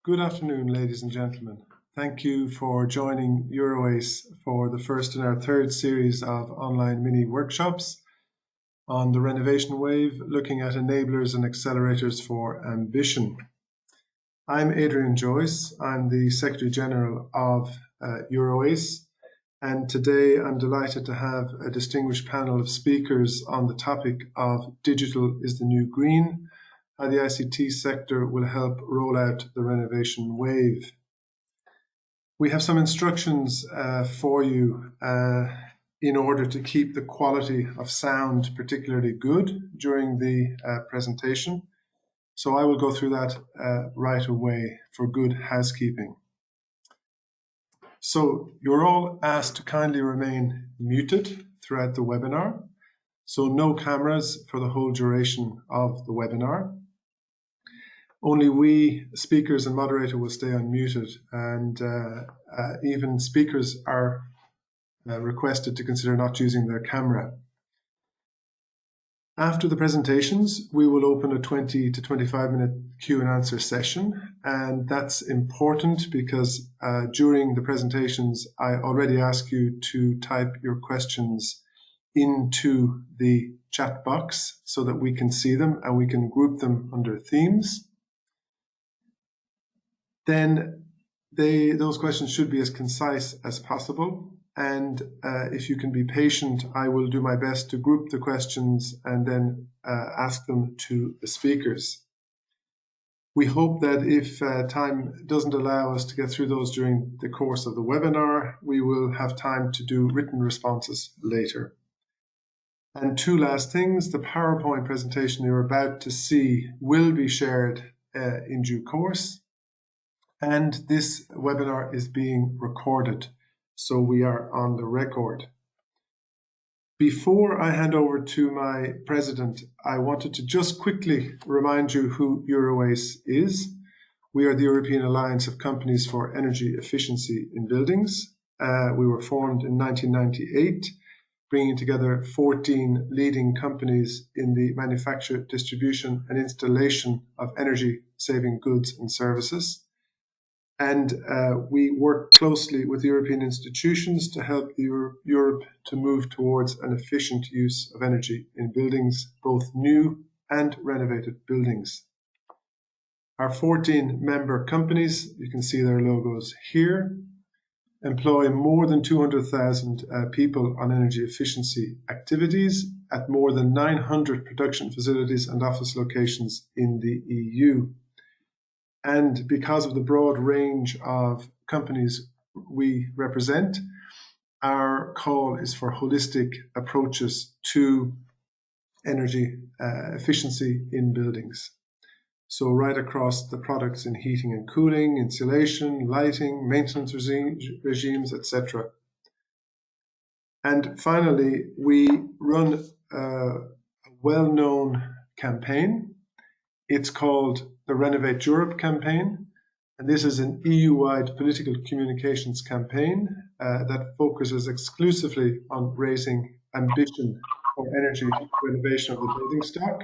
Good afternoon, ladies and gentlemen. Thank you for joining EuroACE for the first in our third series of online mini workshops on the Renovation Wave, looking at enablers and accelerators for ambition. I'm Adrian Joyce. I'm the Secretary General of EuroACE, and today I'm delighted to have a distinguished panel of speakers on the topic of Digital is the New Green, how the ICT sector will help roll out the Renovation Wave. We have some instructions for you in order to keep the quality of sound particularly good during the presentation. So I will go through that right away for good housekeeping. So you're all asked to kindly remain muted throughout the webinar. So no cameras for the whole duration of the webinar. Only we, speakers and moderator, will stay unmuted, and even speakers are requested to consider not using their camera. After the presentations, we will open a 20 to 25-minute Q&A session, and that's important because during the presentations, I already ask you to type your questions into the chat box so that we can see them and we can group them under themes. Then those questions should be as concise as possible. And if you can be patient, I will do my best to group the questions and then ask them to the speakers. We hope that if time doesn't allow us to get through those during the course of the webinar, we will have time to do written responses later. And two last things, the PowerPoint presentation you're about to see will be shared in due course. And this webinar is being recorded, so we are on the record. Before I hand over to my president, I wanted to just quickly remind you who EuroACE is. We are the European Alliance of Companies for Energy Efficiency in Buildings. We were formed in 1998, bringing together 14 leading companies in the manufacture, distribution, and installation of energy-saving goods and services. And we work closely with European institutions to help Europe to move towards an efficient use of energy in buildings, both new and renovated buildings. Our 14 member companies, you can see their logos here, employ more than 200,000 people on energy efficiency activities at more than 900 production facilities and office locations in the EU. And because of the broad range of companies we represent, our call is for holistic approaches to energy efficiency in buildings. So right across the products in heating and cooling, insulation, lighting, maintenance regimes, etc. And finally, we run a well-known campaign. It's called the Renovate Europe campaign, and this is an EU-wide political communications campaign that focuses exclusively on raising ambition for energy renovation of the building stock.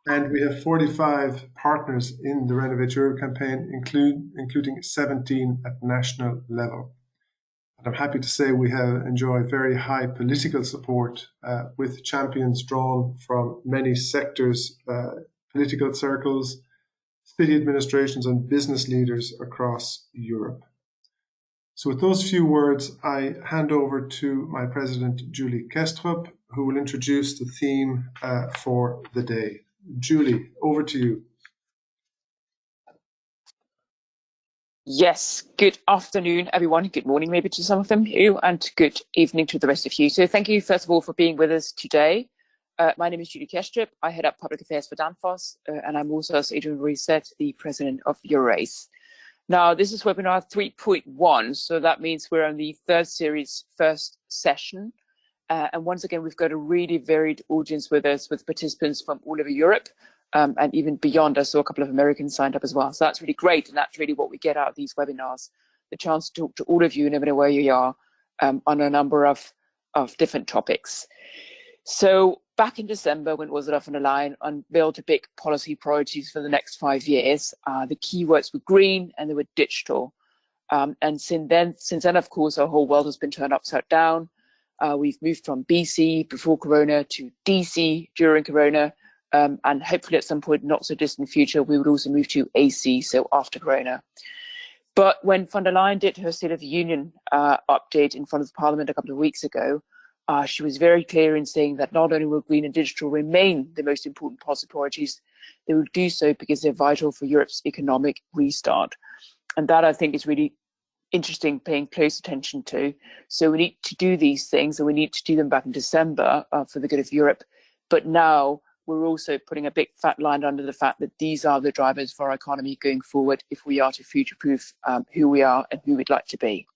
And we have 45 partners in the Renovate Europe campaign, including 17 at national level. And I'm happy to say we have enjoyed very high political support with champions drawn from many sectors, political circles, city administrations, and business leaders across Europe. So with those few words, I hand over to my president, Julie Kestrup, who will introduce the theme for the day. Julie, over to you. Yes, good afternoon, everyone. Good morning, maybe to some of them you, and good evening to the rest of you. So thank you, first of all, for being with us today. My name is Julie Kestrup. I head up public affairs for Danfoss, and I'm also, as Adrian already said, the president of EuroACE. Now, this is webinar 3.1, so that means we're on the third series, first session. And once again, we've got a really varied audience with us, with participants from all over Europe and even beyond. I saw a couple of Americans signed up as well. So that's really great, and that's really what we get out of these webinars, the chance to talk to all of you, no matter where you are, on a number of different topics. So back in December, when Ursula von der Leyen unveiled the big policy priorities for the next 5 years, the keywords were green and they were digital. And since then, of course, our whole world has been turned upside down. We've moved from BC before Corona to DC during Corona. And hopefully at some point, not so distant future, we would also move to AC, so after Corona. But when von der Leyen did her State of the Union update in front of Parliament a couple of weeks ago, she was very clear in saying that not only will green and digital remain the most important policy priorities, they will do so because they're vital for Europe's economic restart. And that, I think, is really interesting, paying close attention to. So we need to do these things, and we need to do them back in December for the good of Europe. But now we're also putting a big fat line under the fact that these are the drivers for our economy going forward if we are to future-proof who we are and who we'd like to be.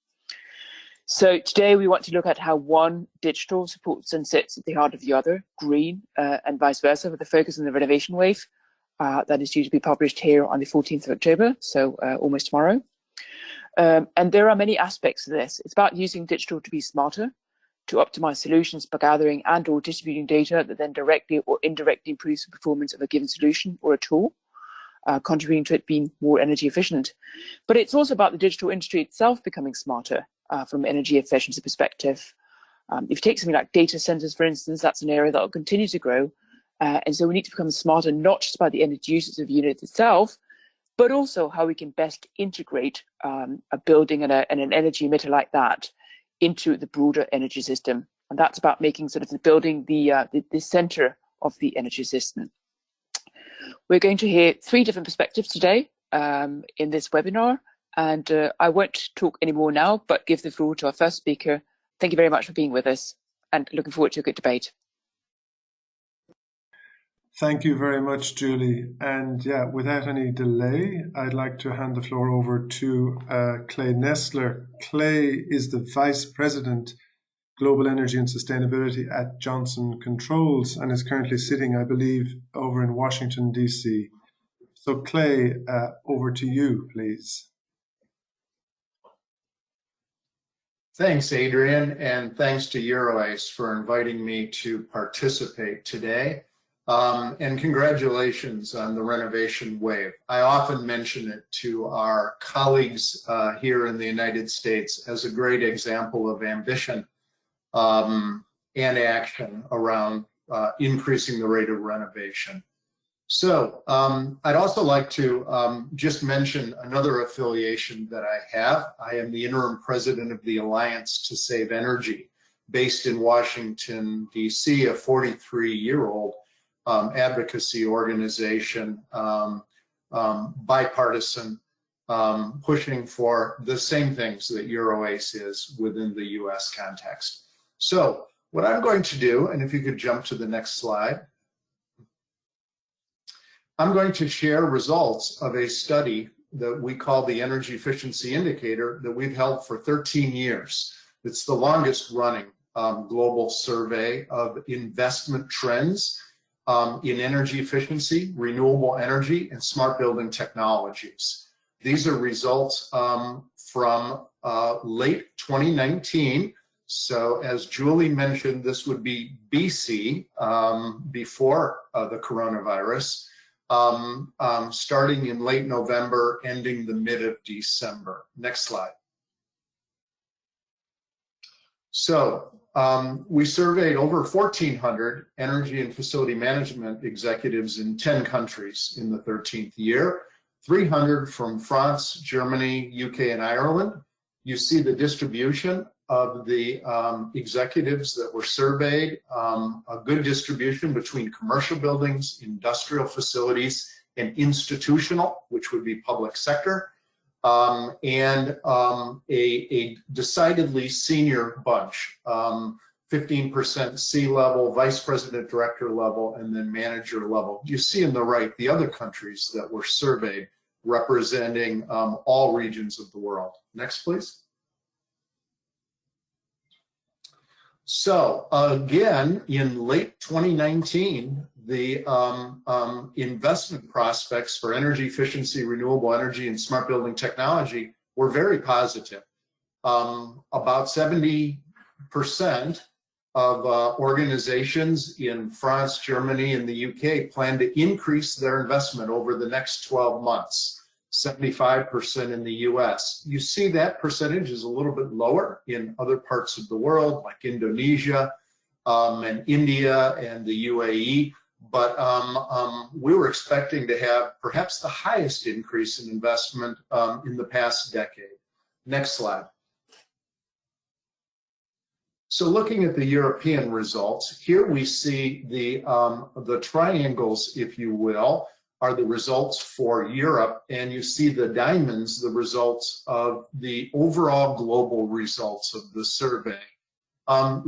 So today we want to look at how one digital supports and sits at the heart of the other, green, and vice versa, with a focus on the Renovation Wave that is due to be published here on the 14th of October, so almost tomorrow. And there are many aspects of this. It's about using digital to be smarter, to optimize solutions by gathering and or distributing data that then directly or indirectly improves the performance of a given solution or a tool, contributing to it being more energy efficient. But it's also about the digital industry itself becoming smarter from an energy efficiency perspective. If you take something like data centers, for instance, that's an area that will continue to grow. And so we need to become smarter, not just by the energy usage of the unit itself, but also how we can best integrate a building and an energy emitter like that into the broader energy system. And that's about making sort of the building the center of the energy system. We're going to hear 3 different perspectives today in this webinar. And I won't talk anymore now, but give the floor to our first speaker. Thank you very much for being with us and looking forward to a good debate. Thank you very much, Julie. And yeah, without any delay, I'd like to hand the floor over to Clay Nestler. Clay is the Vice President, Global Energy and Sustainability at Johnson Controls and is currently sitting, I believe, over in Washington, DC. So Clay, over to you, please. Thanks, Adrian, and thanks to EuroACE for inviting me to participate today. And congratulations on the Renovation Wave. I often mention it to our colleagues here in the United States as a great example of ambition and action around increasing the rate of renovation. So I'd also like to just mention another affiliation that I have. I am the interim president of the Alliance to Save Energy, based in Washington, DC, a 43-year-old advocacy organization, bipartisan, pushing for the same things that EuroACE is within the US context. So what I'm going to do, and if you could jump to the next slide, I'm going to share results of a study that we call the Energy Efficiency Indicator that we've held for 13 years. It's the longest running global survey of investment trends in energy efficiency, renewable energy, and smart building technologies. These are results from late 2019. So as Julie mentioned, this would be BC, before the coronavirus, starting in late November, ending the mid of December. Next slide. So we surveyed over 1,400 energy and facility management executives in 10 countries in the 13th year, 300 from France, Germany, UK, and Ireland. You see the distribution of the executives that were surveyed, a good distribution between commercial buildings, industrial facilities, and institutional, which would be public sector, and a decidedly senior bunch, 15% C-level, vice president, director level, and then manager level. You see in the right the other countries that were surveyed, representing all regions of the world. Next, please. So again, in late 2019, the investment prospects for energy efficiency, renewable energy, and smart building technology were very positive. About 70% of organizations in France, Germany, and the UK plan to increase their investment over the next 12 months, 75% in the US. You see that percentage is a little bit lower in other parts of the world, like Indonesia and India and the UAE. But we were expecting to have perhaps the highest increase in investment in the past decade. Next slide. So looking at the European results, here we see the triangles, if you will, are the results for Europe, and you see the diamonds, the results of the overall global results of the survey.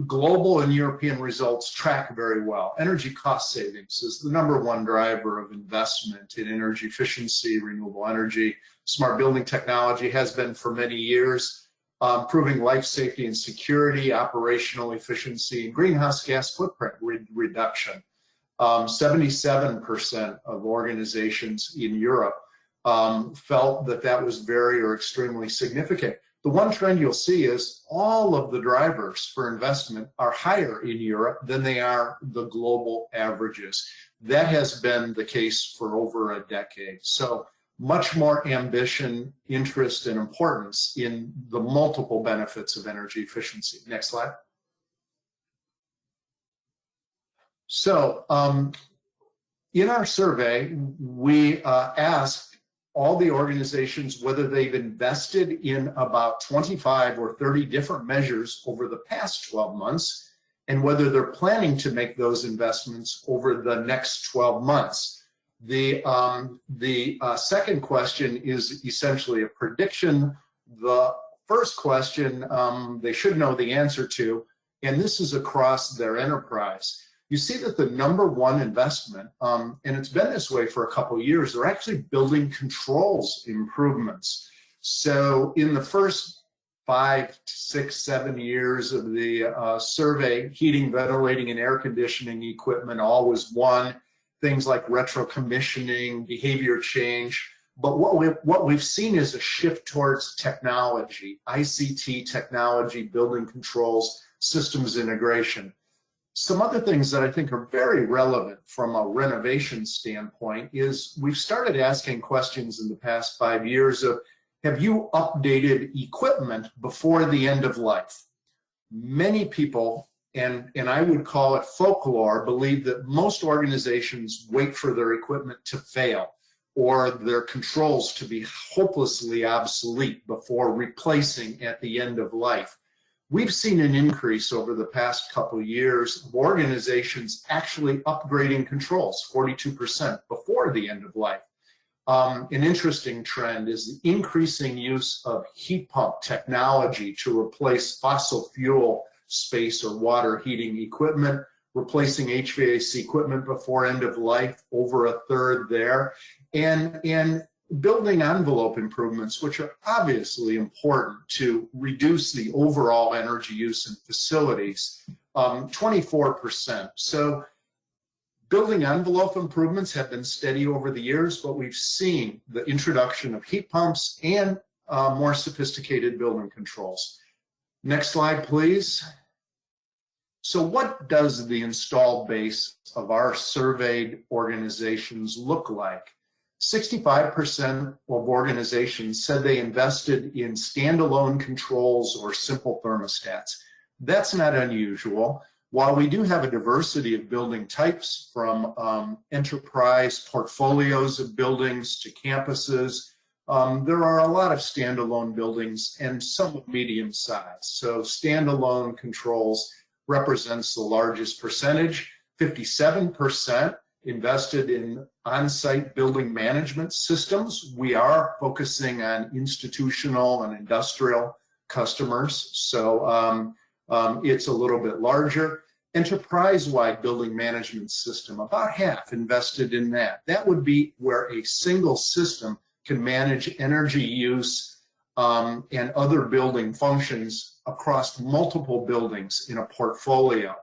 Global and European results track very well. Energy cost savings is the #1 driver of investment in energy efficiency, renewable energy. Smart building technology has been for many years. Improving life safety and security, operational efficiency, and greenhouse gas footprint reduction. 77% of organizations in Europe felt that that was very or extremely significant. The one trend you'll see is all of the drivers for investment are higher in Europe than they are the global averages. That has been the case for over a decade. So much more ambition, interest, and importance in the multiple benefits of energy efficiency. Next slide. So in our survey, we asked all the organizations whether they've invested in about 25 or 30 different measures over the past 12 months and whether they're planning to make those investments over the next 12 months. The second question is essentially a prediction. The first question they should know the answer to, and this is across their enterprise. You see that the #1 investment, and it's been this way for a couple of years, they're actually building controls improvements. So in the first 5, 6, 7 years of the survey, heating, ventilating, and air conditioning equipment all was one. Things like retro commissioning, behavior change. But what we've seen is a shift towards technology, ICT technology, building controls, systems integration. Some other things that I think are very relevant from a renovation standpoint is we've started asking questions in the past 5 years of, have you updated equipment before the end of life? Many people, and I would call it folklore, believe that most organizations wait for their equipment to fail or their controls to be hopelessly obsolete before replacing at the end of life. We've seen an increase over the past couple of years of organizations actually upgrading controls, 42% before the end of life. An interesting trend is the increasing use of heat pump technology to replace fossil fuel space or water heating equipment, replacing HVAC equipment before end of life, over a third there, and building envelope improvements, which are obviously important to reduce the overall energy use in facilities, 24%. So building envelope improvements have been steady over the years, but we've seen the introduction of heat pumps and more sophisticated building controls. Next slide, please. So what does the installed base of our surveyed organizations look like? 65% of organizations said they invested in standalone controls or simple thermostats. That's not unusual. While we do have a diversity of building types, from enterprise portfolios of buildings to campuses, there are a lot of standalone buildings and some medium size. So standalone controls represents the largest percentage. 57% invested in on-site building management systems. We are focusing on institutional and industrial customers, so it's a little bit larger. Enterprise-wide building management system, about half invested in that. That would be where a single system can manage energy use and other building functions across multiple buildings in a portfolio.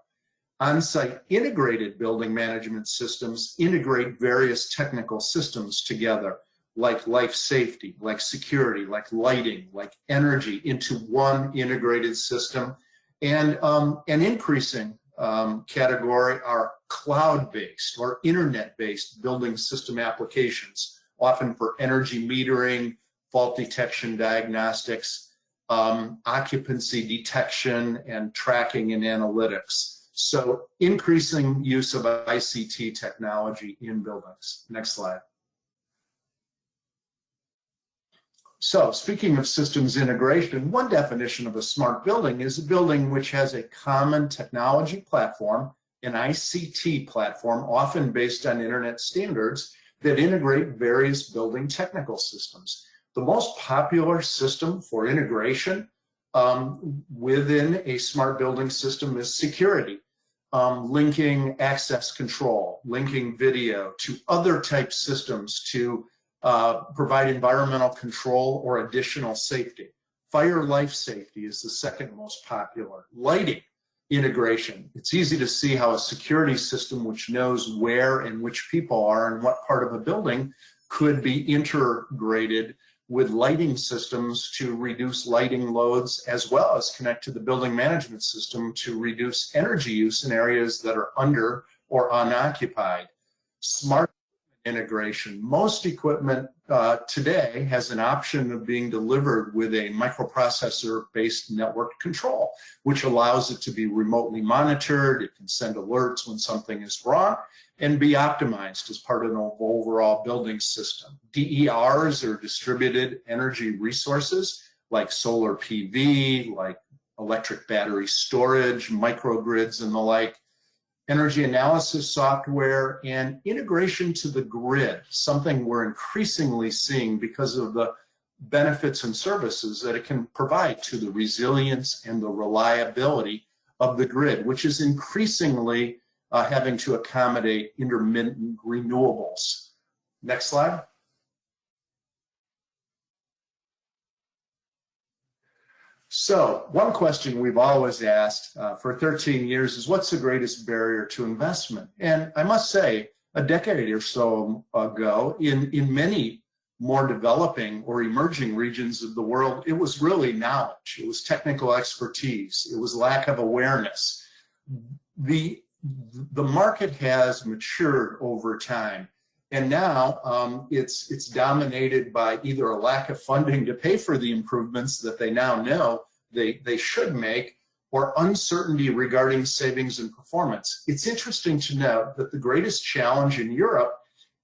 On-site integrated building management systems integrate various technical systems together, like life safety, like security, like lighting, like energy, into one integrated system. And an increasing category are cloud-based or internet-based building system applications, often for energy metering, fault detection diagnostics, occupancy detection, and tracking and analytics. So increasing use of ICT technology in buildings. Next slide. So speaking of systems integration, one definition of a smart building is a building which has a common technology platform, an ICT platform, often based on internet standards that integrate various building technical systems. The most popular system for integration within a smart building system is security, linking access control, linking video to other type systems to provide environmental control or additional safety. Fire life safety is the second most popular. Lighting integration. It's easy to see how a security system which knows where and which people are in what part of a building could be integrated with lighting systems to reduce lighting loads, as well as connect to the building management system to reduce energy use in areas that are under or unoccupied. Smart integration. Most equipment today has an option of being delivered with a microprocessor-based network control, which allows it to be remotely monitored. It can send alerts when something is wrong and be optimized as part of an overall building system. DERs are distributed energy resources like solar PV, like electric battery storage, microgrids, and the like. Energy analysis software, and integration to the grid, something we're increasingly seeing because of the benefits and services that it can provide to the resilience and the reliability of the grid, which is increasingly having to accommodate intermittent renewables. Next slide. So one question we've always asked for 13 years is, what's the greatest barrier to investment? And I must say, a decade or so ago, in many more developing or emerging regions of the world, it was really knowledge. It was technical expertise. It was lack of awareness. The market has matured over time. And now it's dominated by either a lack of funding to pay for the improvements that they now know they should make, or uncertainty regarding savings and performance. It's interesting to note that the greatest challenge in Europe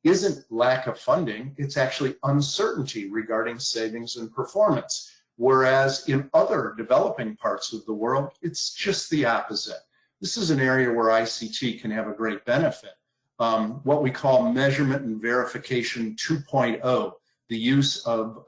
isn't lack of funding, it's actually uncertainty regarding savings and performance. Whereas in other developing parts of the world, it's just the opposite. This is an area where ICT can have a great benefit. What we call measurement and verification 2.0, the use of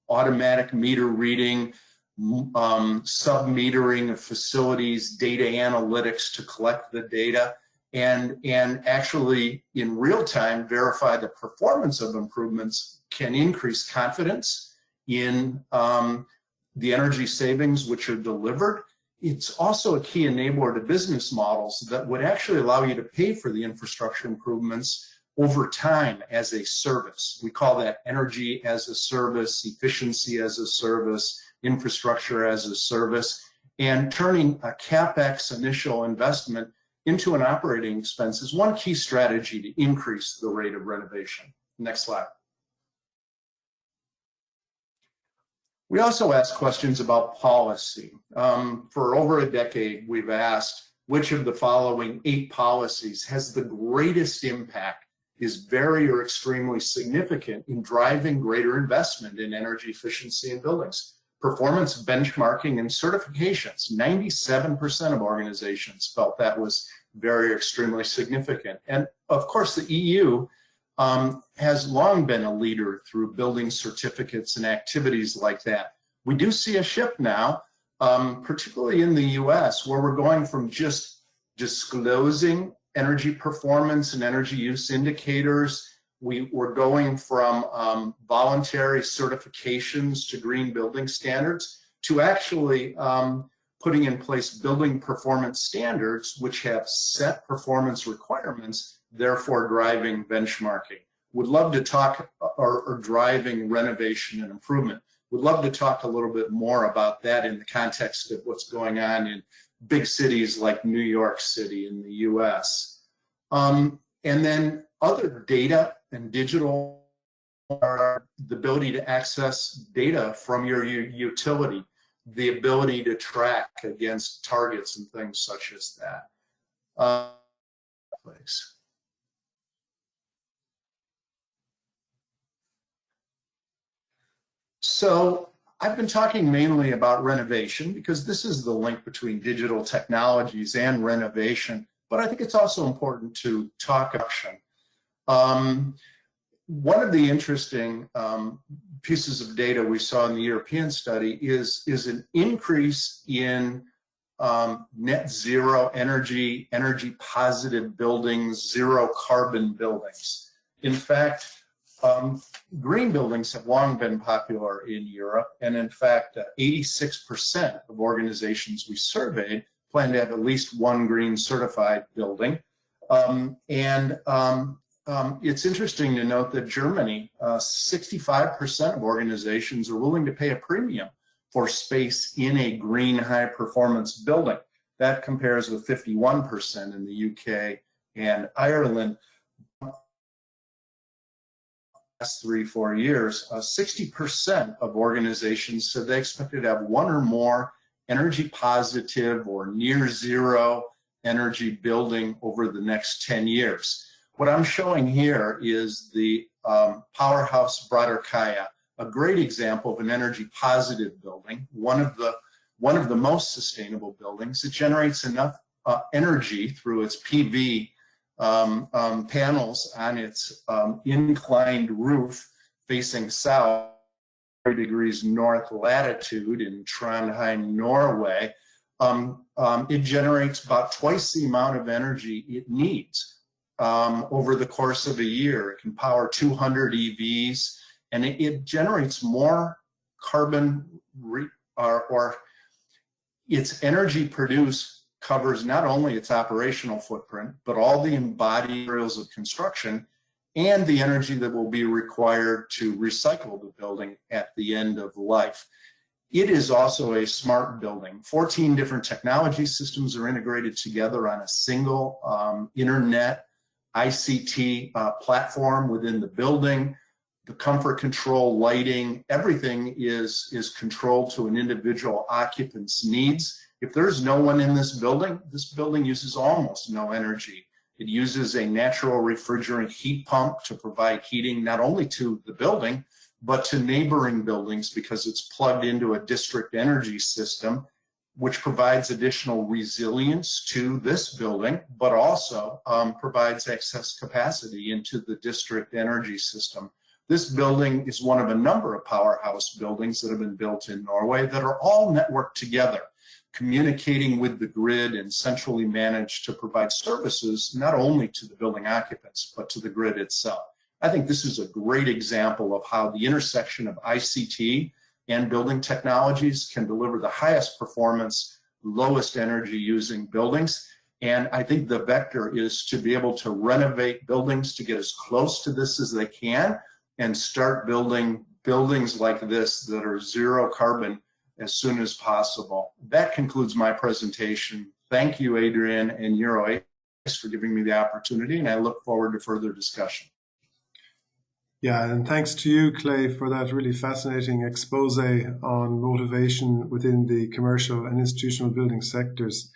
automatic meter reading, sub-metering of facilities, data analytics to collect the data, and actually in real time verify the performance of improvements can increase confidence in the energy savings which are delivered. It's also a key enabler to business models that would actually allow you to pay for the infrastructure improvements over time as a service. We call that energy as a service, efficiency as a service, infrastructure as a service, and turning a CapEx initial investment into an operating expense is one key strategy to increase the rate of renovation. Next slide. We also ask questions about policy. For over a decade, we've asked which of the following 8 policies has the greatest impact, is very or extremely significant in driving greater investment in energy efficiency in buildings. Performance benchmarking and certifications. 97% of organizations felt that was very or extremely significant. And of course, the EU has long been a leader through building certificates and activities like that. We do see a shift now, particularly in the US, where we're going from just disclosing energy performance and energy use indicators. We're going from voluntary certifications to green building standards to actually putting in place building performance standards which have set performance requirements, therefore driving benchmarking. Would love to talk or driving renovation and improvement. would love to talk a little bit more about that in the context of what's going on in big cities like New York City in the US. And then other data and digital are the ability to access data from your utility, the ability to track against targets and things such as that. Thanks. So I've been talking mainly about renovation because this is the link between digital technologies and renovation, but I think it's also important to talk action. One of the interesting pieces of data we saw in the European study is an increase in net zero energy positive buildings, zero carbon buildings. In fact, green buildings have long been popular in Europe, and in fact, 86% of organizations we surveyed plan to have at least one green certified building. It's interesting to note that Germany, 65% of organizations are willing to pay a premium for space in a green high performance building. That compares with 51% in the UK and Ireland. Last 3-4 years, 60% of organizations said they expected to have one or more energy positive or near zero energy building over the next 10 years. What I'm showing here is the Powerhouse Braderkaya, a great example of an energy positive building, one of the most sustainable buildings. It generates enough energy through its PV panels on its inclined roof facing south, 30 degrees north latitude in Trondheim, Norway. It generates about twice the amount of energy it needs over the course of a year. It can power 200 EVs, and it generates more carbon, or its energy produced covers not only its operational footprint, but all the embodied materials of construction and the energy that will be required to recycle the building at the end of life. It is also a smart building. 14 different technology systems are integrated together on a single internet ICT platform within the building. The comfort control, lighting, everything is controlled to an individual occupant's needs. If there's no one in this building uses almost no energy. It uses a natural refrigerant heat pump to provide heating not only to the building, but to neighboring buildings because it's plugged into a district energy system, which provides additional resilience to this building, but also provides excess capacity into the district energy system. This building is one of a number of powerhouse buildings that have been built in Norway that are all networked together, communicating with the grid and centrally managed to provide services not only to the building occupants, but to the grid itself. I think this is a great example of how the intersection of ICT and building technologies can deliver the highest performance, lowest energy using buildings. And I think the vector is to be able to renovate buildings to get as close to this as they can and start building buildings like this that are zero carbon as soon as possible. That concludes my presentation. Thank you, Adrian and EuroACE, for giving me the opportunity, and I look forward to further discussion. Yeah, and thanks to you, Clay, for that really fascinating expose on motivation within the commercial and institutional building sectors.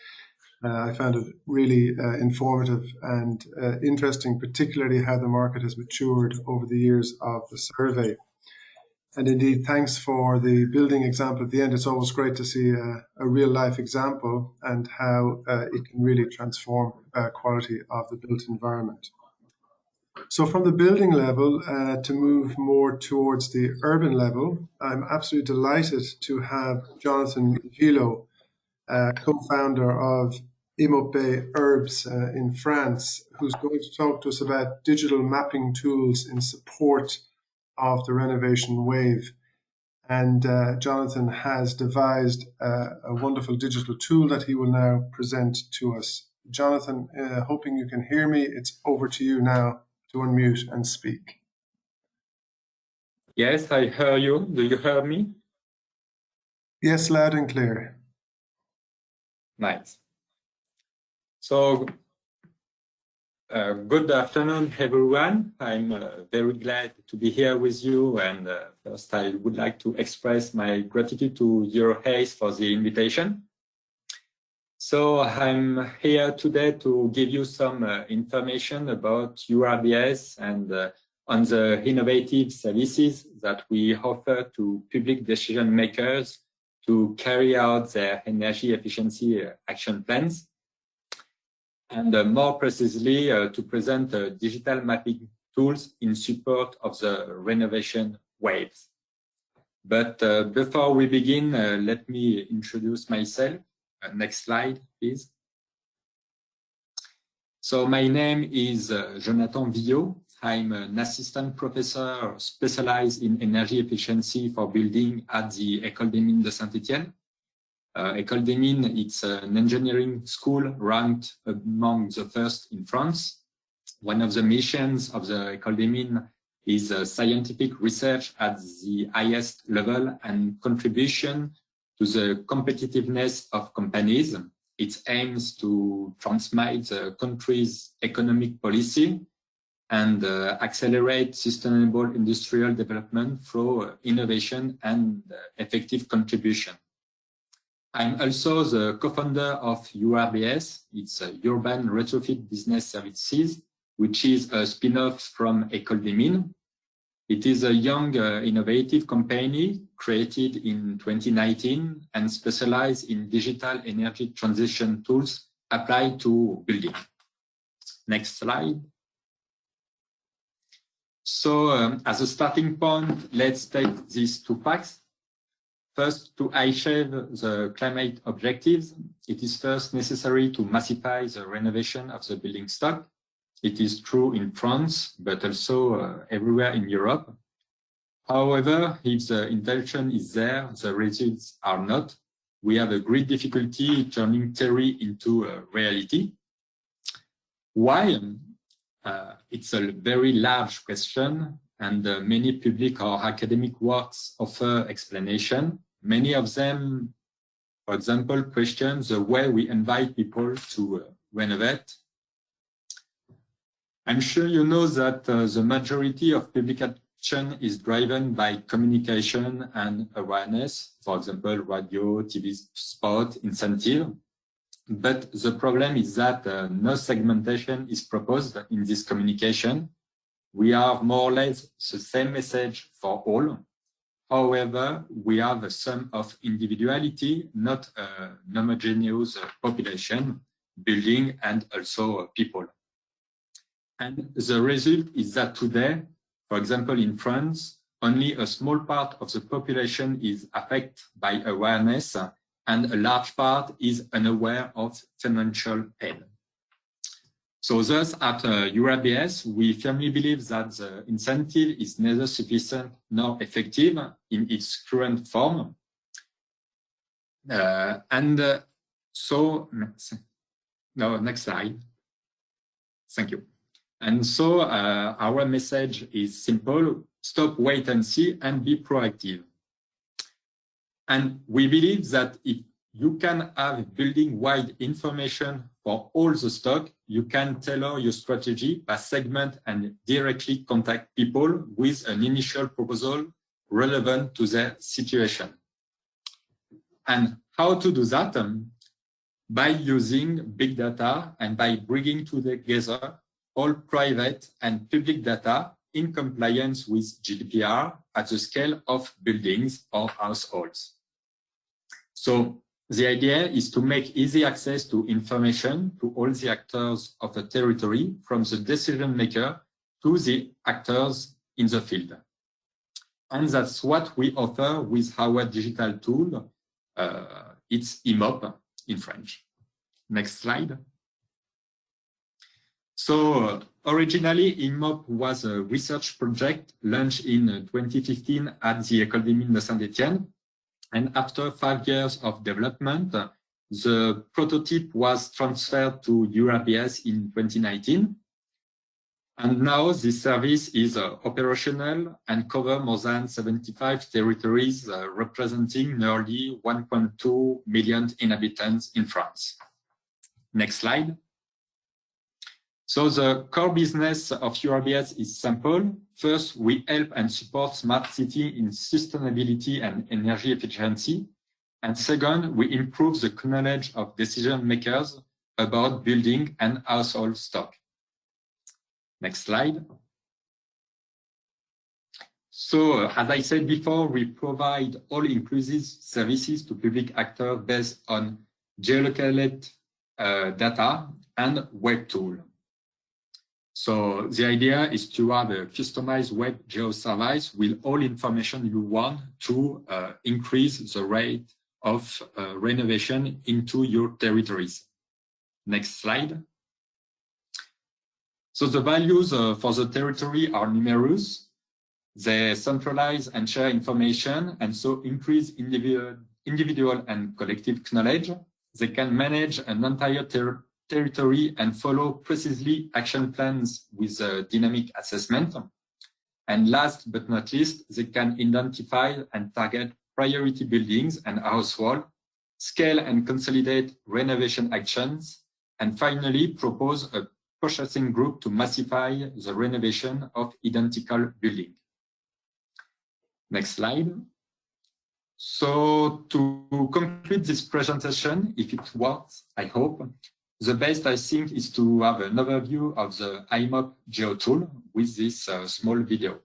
I found it really informative and interesting, particularly how the market has matured over the years of the survey. And indeed, thanks for the building example at the end. It's always great to see a real life example and how it can really transform quality of the built environment. So from the building level to move more towards the urban level, I'm absolutely delighted to have Jonathan Gillot, co-founder of Immobé Herbs in France, who's going to talk to us about digital mapping tools in support of the Renovation Wave. And Jonathan has devised a wonderful digital tool that he will now present to us. Jonathan, hoping you can hear me, it's over to you now to unmute and speak. Yes, I hear you. Do you hear me? Yes, loud and clear. Nice. So, good afternoon, everyone. I'm very glad to be here with you. And first, I would like to express my gratitude to EuroACE for the invitation. So I'm here today to give you some information about EuroACE and on the innovative services that we offer to public decision makers to carry out their energy efficiency action plans. And more precisely, to present digital mapping tools in support of the renovation waves. But before we begin, let me introduce myself. Next slide, please. So my name is Jonathan Villot. I'm an assistant professor specialized in energy efficiency for building at the École des Mines de Saint-Étienne. École des Mines, it's an engineering school ranked among the first in France. One of the missions of the École des Mines is scientific research at the highest level and contribution to the competitiveness of companies. It aims to transmit the country's economic policy and accelerate sustainable industrial development through innovation and effective contribution. I'm also the co-founder of EuroACE. It's a Urban Retrofit Business Services, which is a spin-off from École des Mines. It is a young, innovative company created in 2019 and specialized in digital energy transition tools applied to building. Next slide. So, as a starting point, let's take these two facts. First, to achieve the climate objectives, it is first necessary to massify the renovation of the building stock. It is true in France, but also everywhere in Europe. However, if the intention is there, the results are not. We have a great difficulty turning theory into reality. Why? It's a very large question, and many public or academic works offer explanation. Many of them, for example, question the way we invite people to renovate. I'm sure you know that the majority of public action is driven by communication and awareness, for example, radio, TV spot, incentive. But the problem is that no segmentation is proposed in this communication. We have more or less the same message for all. However, we have a sum of individuality, not a homogeneous population, building, and also people. And the result is that today, for example, in France, only a small part of the population is affected by awareness, and a large part is unaware of financial aid. So thus, at EuroACE, we firmly believe that the incentive is neither sufficient nor effective in its current form. Next slide. Thank you. And so our message is simple: stop, wait and see, and be proactive. And we believe that if you can have building-wide information for all the stock, you can tailor your strategy by segment and directly contact people with an initial proposal relevant to their situation. And how to do that? By using big data and by bringing together all private and public data in compliance with GDPR at the scale of buildings or households. So the idea is to make easy access to information to all the actors of a territory, from the decision maker to the actors in the field. And that's what we offer with our digital tool. It's IMOP in French. Next slide. So originally, IMOP was a research project launched in 2015 at the École des Mines de Saint-Étienne. And after 5 years of development, the prototype was transferred to EuroACE in 2019. And now this service is operational and covers more than 75 territories, representing nearly 1.2 million inhabitants in France. Next slide. So the core business of EuroACE is simple. First, we help and support smart city in sustainability and energy efficiency. And second, we improve the knowledge of decision makers about building and household stock. Next slide. So, as I said before, we provide all-inclusive services to public actors based on geolocalized data and web tool. So the idea is to have a customized web geo-service with all information you want to increase the rate of renovation into your territories. Next slide. So the values for the territory are numerous. They centralize and share information and so increase individual and collective knowledge. They can manage an entire territory and follow precisely action plans with dynamic assessment. And last but not least, they can identify and target priority buildings and households, scale and consolidate renovation actions, and finally propose a purchasing group to massify the renovation of identical buildings. Next slide. So to complete this presentation, if it works, I hope, the best I think is to have an overview of the IMOP Geo tool with this small video.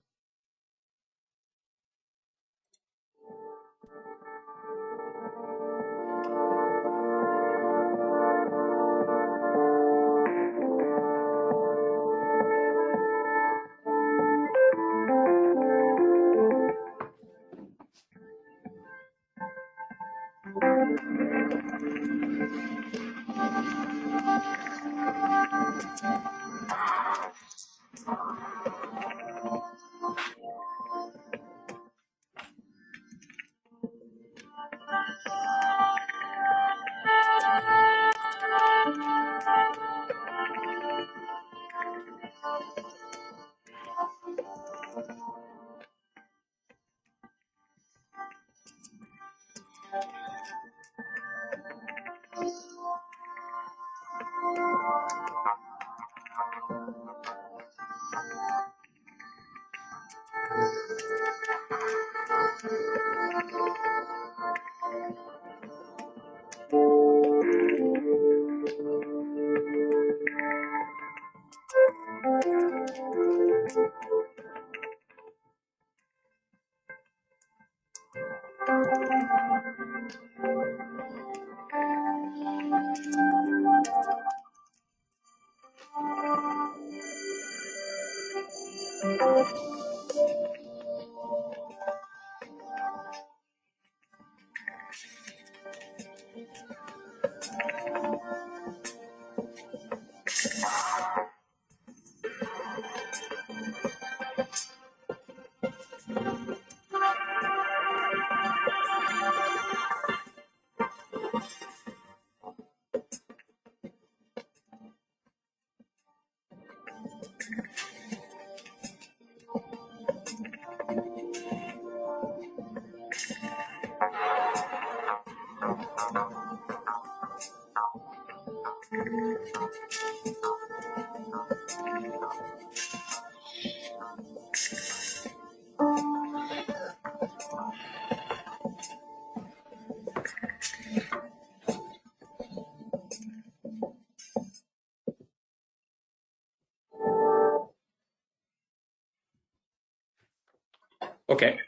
Okay,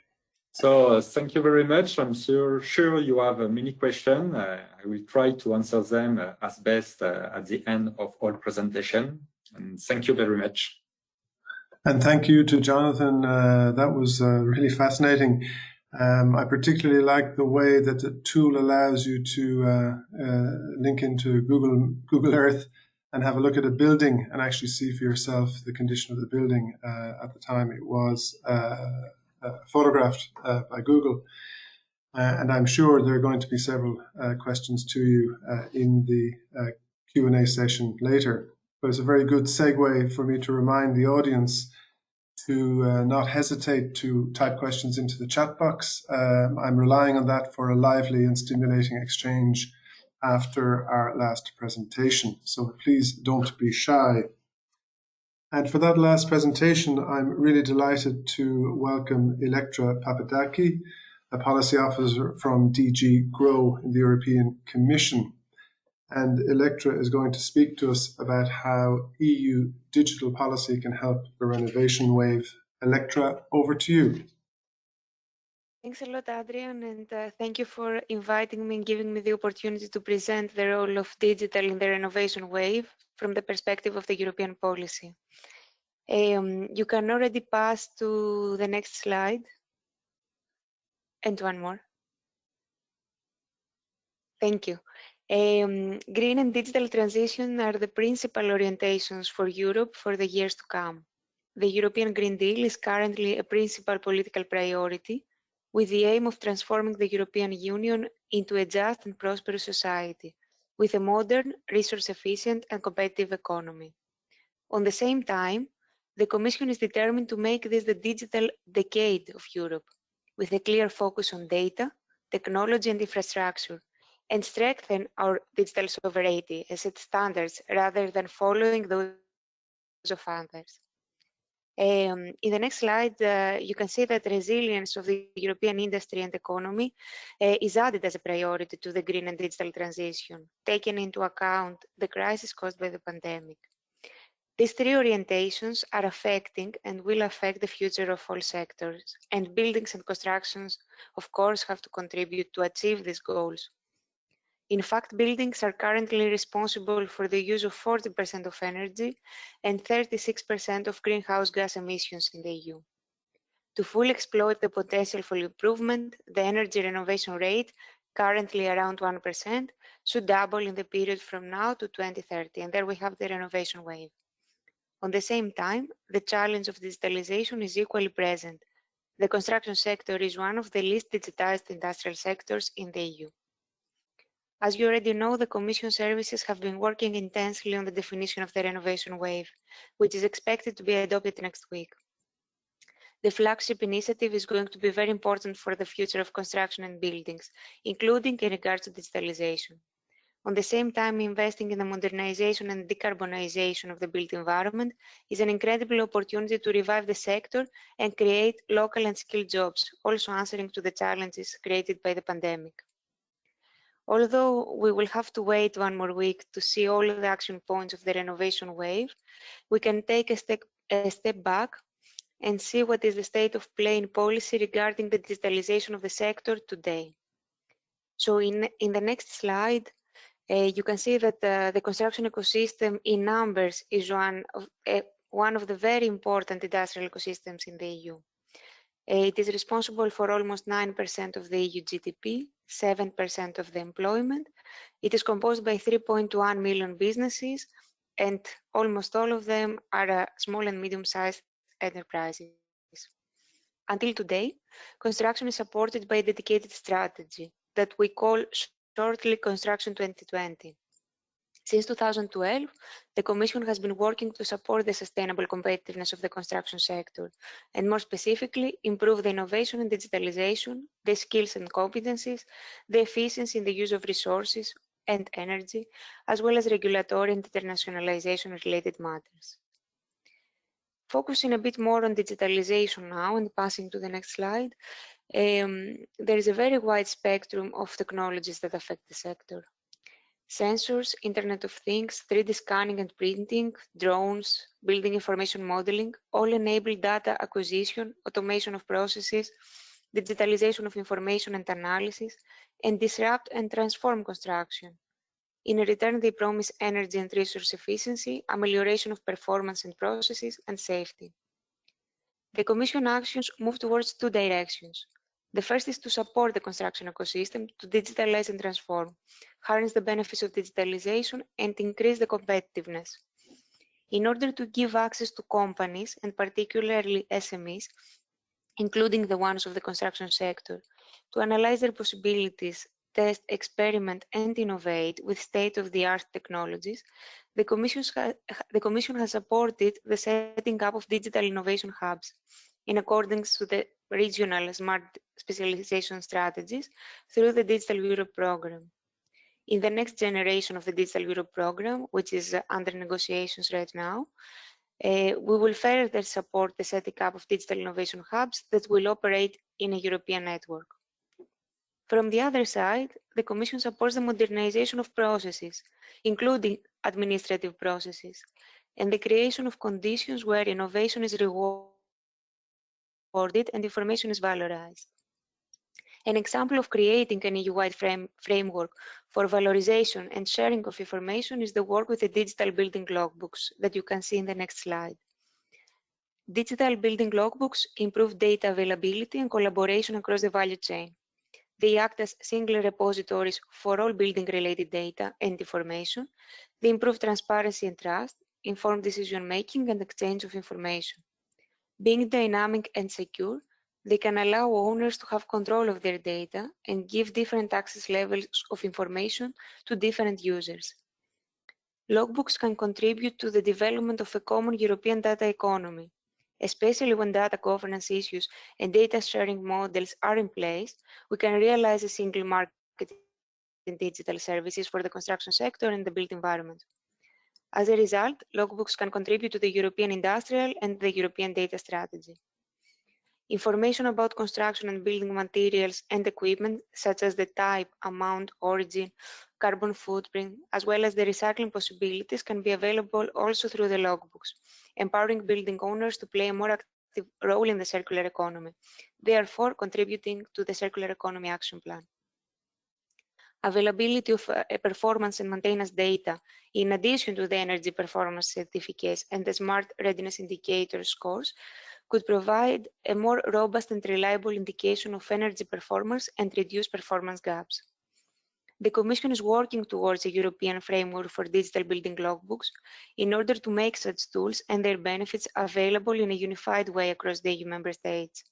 so thank you very much. I'm sure you have many questions. I will try to answer them as best at the end of all presentation. And thank you very much. And thank you to Jonathan. That was really fascinating. I particularly like the way that the tool allows you to link into Google Earth and have a look at a building and actually see for yourself the condition of the building at the time it was photographed by Google. And I'm sure there are going to be several questions to you in the Q&A session later. but it's a very good segue for me to remind the audience to not hesitate to type questions into the chat box. I'm relying on that for a lively and stimulating exchange after our last presentation, so please don't be shy. And for that last presentation, I'm really delighted to welcome Electra Papadaki, a policy officer from DG GROW in the European Commission. And Electra is going to speak to us about how EU digital policy can help the renovation wave. Electra, over to you. Thanks a lot, Adrian, and thank you for inviting me and giving me the opportunity to present the role of digital in the renovation wave from the perspective of the European policy. You can already pass to the next slide, and one more. Thank you. Green and digital transition are the principal orientations for Europe for the years to come. The European Green Deal is currently a principal political priority, with the aim of transforming the European Union into a just and prosperous society, with a modern, resource-efficient and competitive economy. On the same time, the Commission is determined to make this the digital decade of Europe, with a clear focus on data, technology and infrastructure, and strengthen our digital sovereignty and set standards rather than following those of others. In the next slide, you can see that resilience of the European industry and economy is added as a priority to the green and digital transition, taking into account the crisis caused by the pandemic. These three orientations are affecting and will affect the future of all sectors, and buildings and constructions, of course, have to contribute to achieve these goals. In fact, buildings are currently responsible for the use of 40% of energy and 36% of greenhouse gas emissions in the EU. To fully exploit the potential for improvement, the energy renovation rate, currently around 1%, should double in the period from now to 2030, and there we have the renovation wave. On the same time, the challenge of digitalization is equally present. The construction sector is one of the least digitized industrial sectors in the EU. As you already know, the Commission services have been working intensely on the definition of the renovation wave, which is expected to be adopted next week. The flagship initiative is going to be very important for the future of construction and buildings, including in regards to digitalization. On the same time, investing in the modernization and decarbonization of the built environment is an incredible opportunity to revive the sector and create local and skilled jobs, also answering to the challenges created by the pandemic. Although we will have to wait one more week to see all the action points of the renovation wave, we can take a step back and see what is the state of play in policy regarding the digitalization of the sector today. So in the next slide, you can see that the construction ecosystem in numbers is one of the very important industrial ecosystems in the EU. It is responsible for almost 9% of the EU GDP, 7% of the employment. It is composed by 3.1 million businesses, and almost all of them are small and medium-sized enterprises. Until today, construction is supported by a dedicated strategy that we call shortly Construction 2020. Since 2012, the Commission has been working to support the sustainable competitiveness of the construction sector, and more specifically, improve the innovation and digitalization, the skills and competencies, the efficiency in the use of resources and energy, as well as regulatory and internationalization-related matters. Focusing a bit more on digitalization now and passing to the next slide, there is a very wide spectrum of technologies that affect the sector. Sensors, Internet of Things, 3D scanning and printing, drones, building information modeling, all enable data acquisition, automation of processes, digitalization of information and analysis, and disrupt and transform construction. In return, they promise energy and resource efficiency, amelioration of performance and processes, and safety. The Commission actions move towards two directions. The first is to support the construction ecosystem to digitalize and transform, harness the benefits of digitalization, and increase the competitiveness. In order to give access to companies, and particularly SMEs, including the ones of the construction sector, to analyze their possibilities, test, experiment, and innovate with state-of-the-art technologies, the Commission has supported the setting up of digital innovation hubs in accordance to the regional smart specialization strategies through the Digital Europe program. In the next generation of the Digital Europe program, which is under negotiations right now, we will further support the setting up of digital innovation hubs that will operate in a European network. From the other side, the Commission supports the modernization of processes, including administrative processes, and the creation of conditions where innovation is rewarded and information is valorized. An example of creating an EU-wide framework for valorization and sharing of information is the work with the digital building logbooks that you can see in the next slide. Digital building logbooks improve data availability and collaboration across the value chain. They act as single repositories for all building-related data and information. They improve transparency and trust, inform decision-making and exchange of information. Being dynamic and secure, they can allow owners to have control of their data and give different access levels of information to different users. Logbooks can contribute to the development of a common European data economy, especially when data governance issues and data sharing models are in place. We can realize a single market in digital services for the construction sector and the built environment. As a result, logbooks can contribute to the European industrial and the European data strategy. Information about construction and building materials and equipment, such as the type, amount, origin, carbon footprint, as well as the recycling possibilities, can be available also through the logbooks, empowering building owners to play a more active role in the circular economy, therefore contributing to the Circular Economy Action Plan. Availability of performance and maintenance data, in addition to the energy performance certificates and the smart readiness indicator scores, could provide a more robust and reliable indication of energy performance and reduce performance gaps. The Commission is working towards a European framework for digital building logbooks in order to make such tools and their benefits available in a unified way across the EU member states.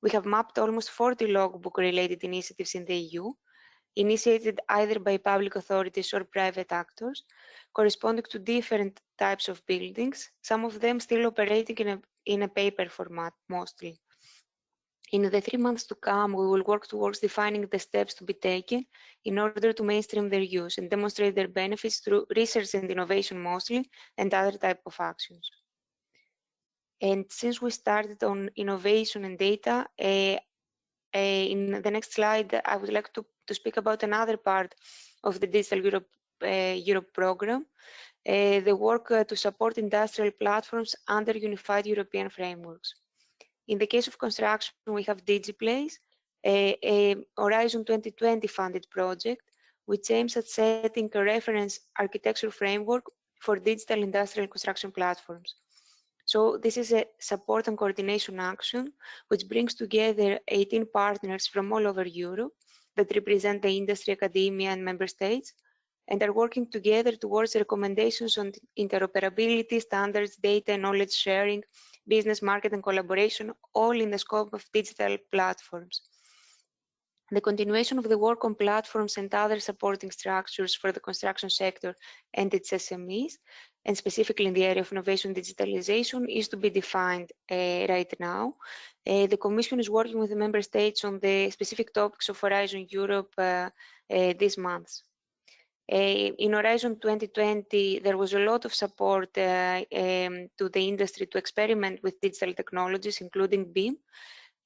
We have mapped almost 40 logbook-related initiatives in the EU, initiated either by public authorities or private actors, corresponding to different types of buildings, some of them still operating in a paper format mostly. In the 3 months to come, we will work towards defining the steps to be taken in order to mainstream their use and demonstrate their benefits through research and innovation mostly, and other types of actions. And since we started on innovation and data, in the next slide, I would like to speak about another part of the Digital Europe program, the work to support industrial platforms under unified European frameworks. In the case of construction, we have DigiPlace, a Horizon 2020 funded project, which aims at setting a reference architecture framework for digital industrial construction platforms. So this is a support and coordination action, which brings together 18 partners from all over Europe that represent the industry, academia, and member states, and are working together towards recommendations on interoperability, standards, data, and knowledge sharing, business, market, and collaboration, all in the scope of digital platforms. The continuation of the work on platforms and other supporting structures for the construction sector and its SMEs, and specifically in the area of innovation digitalization, is to be defined right now. The Commission is working with the Member States on the specific topics of Horizon Europe this month. In Horizon 2020, there was a lot of support to the industry to experiment with digital technologies, including BIM.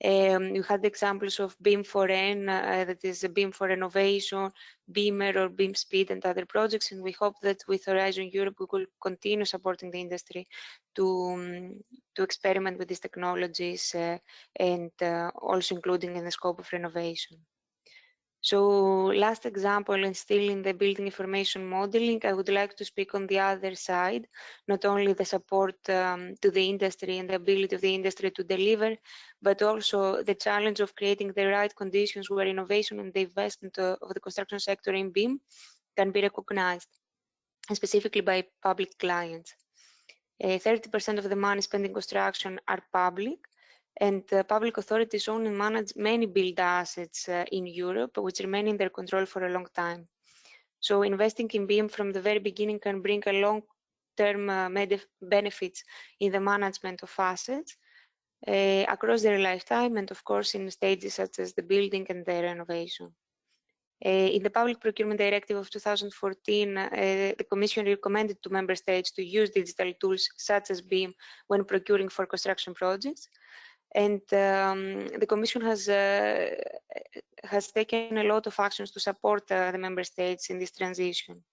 You had examples of BIM for N, that is a BIM for Renovation, BIMer or BIM Speed, and other projects. And we hope that with Horizon Europe, we will continue supporting the industry to experiment with these technologies and also including in the scope of renovation. So last example, and still in the building information modeling, I would like to speak on the other side, not only the support to the industry and the ability of the industry to deliver, but also the challenge of creating the right conditions where innovation and the investment of the construction sector in BIM can be recognized, and specifically by public clients. 30% of the money spent in construction are public, And public authorities own and manage many built assets in Europe, which remain in their control for a long time. So investing in BIM from the very beginning can bring a long-term benefits in the management of assets across their lifetime, and of course in stages such as the building and the renovation. In the Public Procurement Directive of 2014, the Commission recommended to Member States to use digital tools such as BIM when procuring for construction projects. And the Commission has taken a lot of actions to support the Member States in this transition.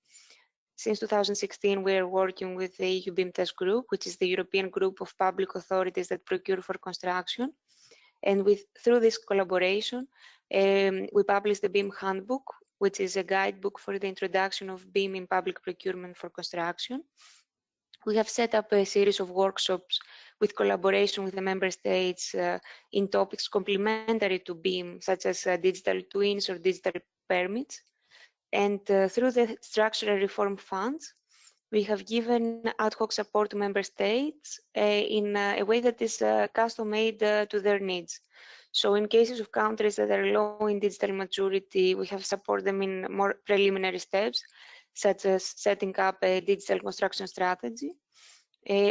Since 2016, we are working with the EU BIM Test Group, which is the European group of public authorities that procure for construction. And through this collaboration, we published the BIM Handbook, which is a guidebook for the introduction of BIM in public procurement for construction. We have set up a series of workshops with collaboration with the Member States in topics complementary to BIM, such as digital twins or digital permits. And through the structural reform funds, we have given ad hoc support to Member States in a way that is custom-made to their needs. So in cases of countries that are low in digital maturity, we have supported them in more preliminary steps, such as setting up a digital construction strategy.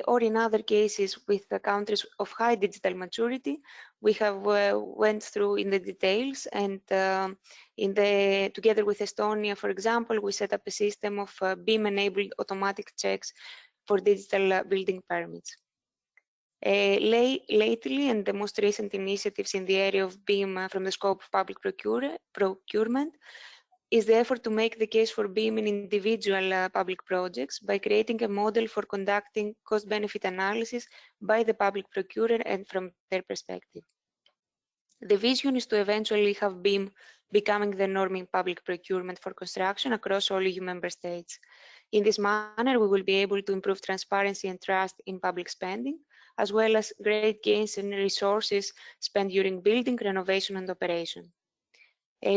Or in other cases with the countries of high digital maturity, we have went through in the details, and together with Estonia, for example, we set up a system of BIM-enabled automatic checks for digital building permits. Lately, and the most recent initiatives in the area of BIM from the scope of public procurement is the effort to make the case for BIM in individual public projects by creating a model for conducting cost-benefit analysis by the public procurer and from their perspective. The vision is to eventually have BIM becoming the norm in public procurement for construction across all EU member states. In this manner, we will be able to improve transparency and trust in public spending, as well as great gains in resources spent during building, renovation, and operation.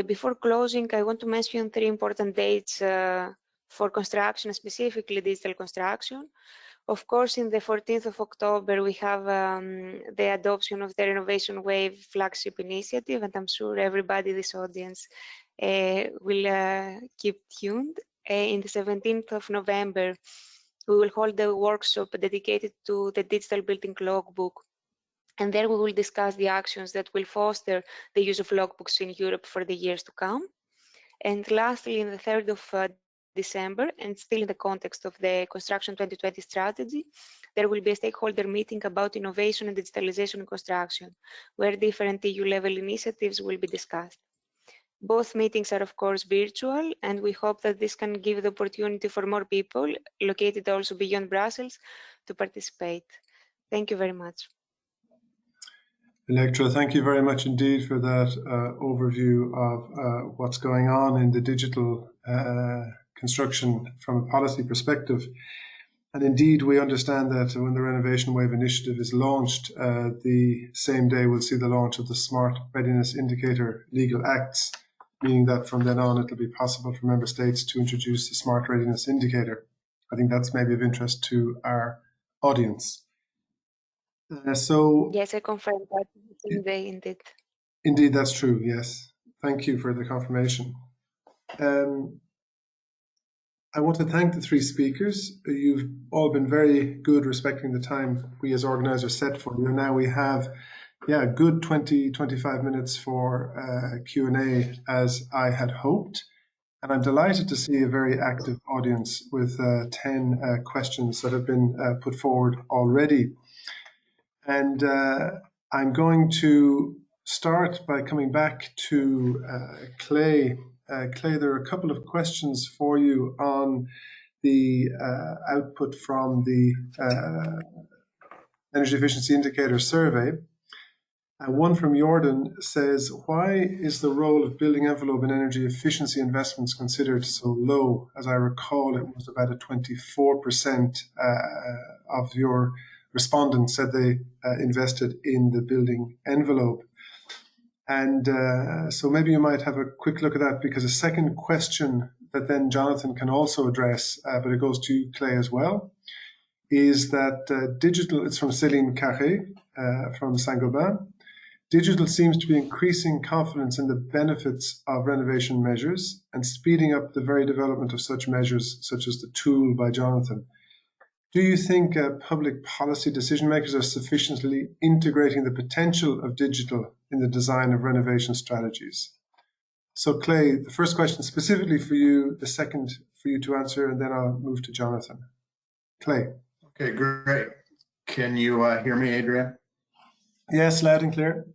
Before closing, I want to mention 3 important dates for construction, specifically digital construction. Of course, in the 14th of October, we have the adoption of the Renovation Wave flagship initiative, and I'm sure everybody in this audience will keep tuned. In the 17th of November, we will hold a workshop dedicated to the digital building logbook. And there we will discuss the actions that will foster the use of logbooks in Europe for the years to come. And lastly, in the 3rd of December, and still in the context of the Construction 2020 strategy, there will be a stakeholder meeting about innovation and digitalization in construction, where different EU-level initiatives will be discussed. Both meetings are, of course, virtual, and we hope that this can give the opportunity for more people, located also beyond Brussels, to participate. Thank you very much. Electra, thank you very much indeed for that overview of what's going on in the digital construction from a policy perspective. And indeed, we understand that when the Renovation Wave initiative is launched, the same day we'll see the launch of the Smart Readiness Indicator legal acts, meaning that from then on it'll be possible for member states to introduce the Smart Readiness Indicator. I think that's maybe of interest to our audience. Yes, I confirm that today, indeed. Indeed, that's true. Yes, thank you for the confirmation. I want to thank the 3 speakers. You've all been very good respecting the time we as organisers set for you. Now we have, a good 20-25 minutes for Q&A, as I had hoped. And I'm delighted to see a very active audience with 10 questions that have been put forward already. And I'm going to start by coming back to Clay. Clay, there are a couple of questions for you on the output from the Energy Efficiency Indicator survey. One from Jordan says, why is the role of building envelope in energy efficiency investments considered so low? As I recall, it was about a 24% of your respondents said they invested in the building envelope. And so maybe you might have a quick look at that, because a second question that then Jonathan can also address, but it goes to Clay as well, is that it's from Céline Carré, from Saint-Gobain. Digital seems to be increasing confidence in the benefits of renovation measures and speeding up the very development of such measures, such as the tool by Jonathan. Do you think public policy decision makers are sufficiently integrating the potential of digital in the design of renovation strategies? So Clay, the first question specifically for you, the second for you to answer, and then I'll move to Jonathan. Clay. Okay, great. Can you hear me, Adrian? Yes, loud and clear.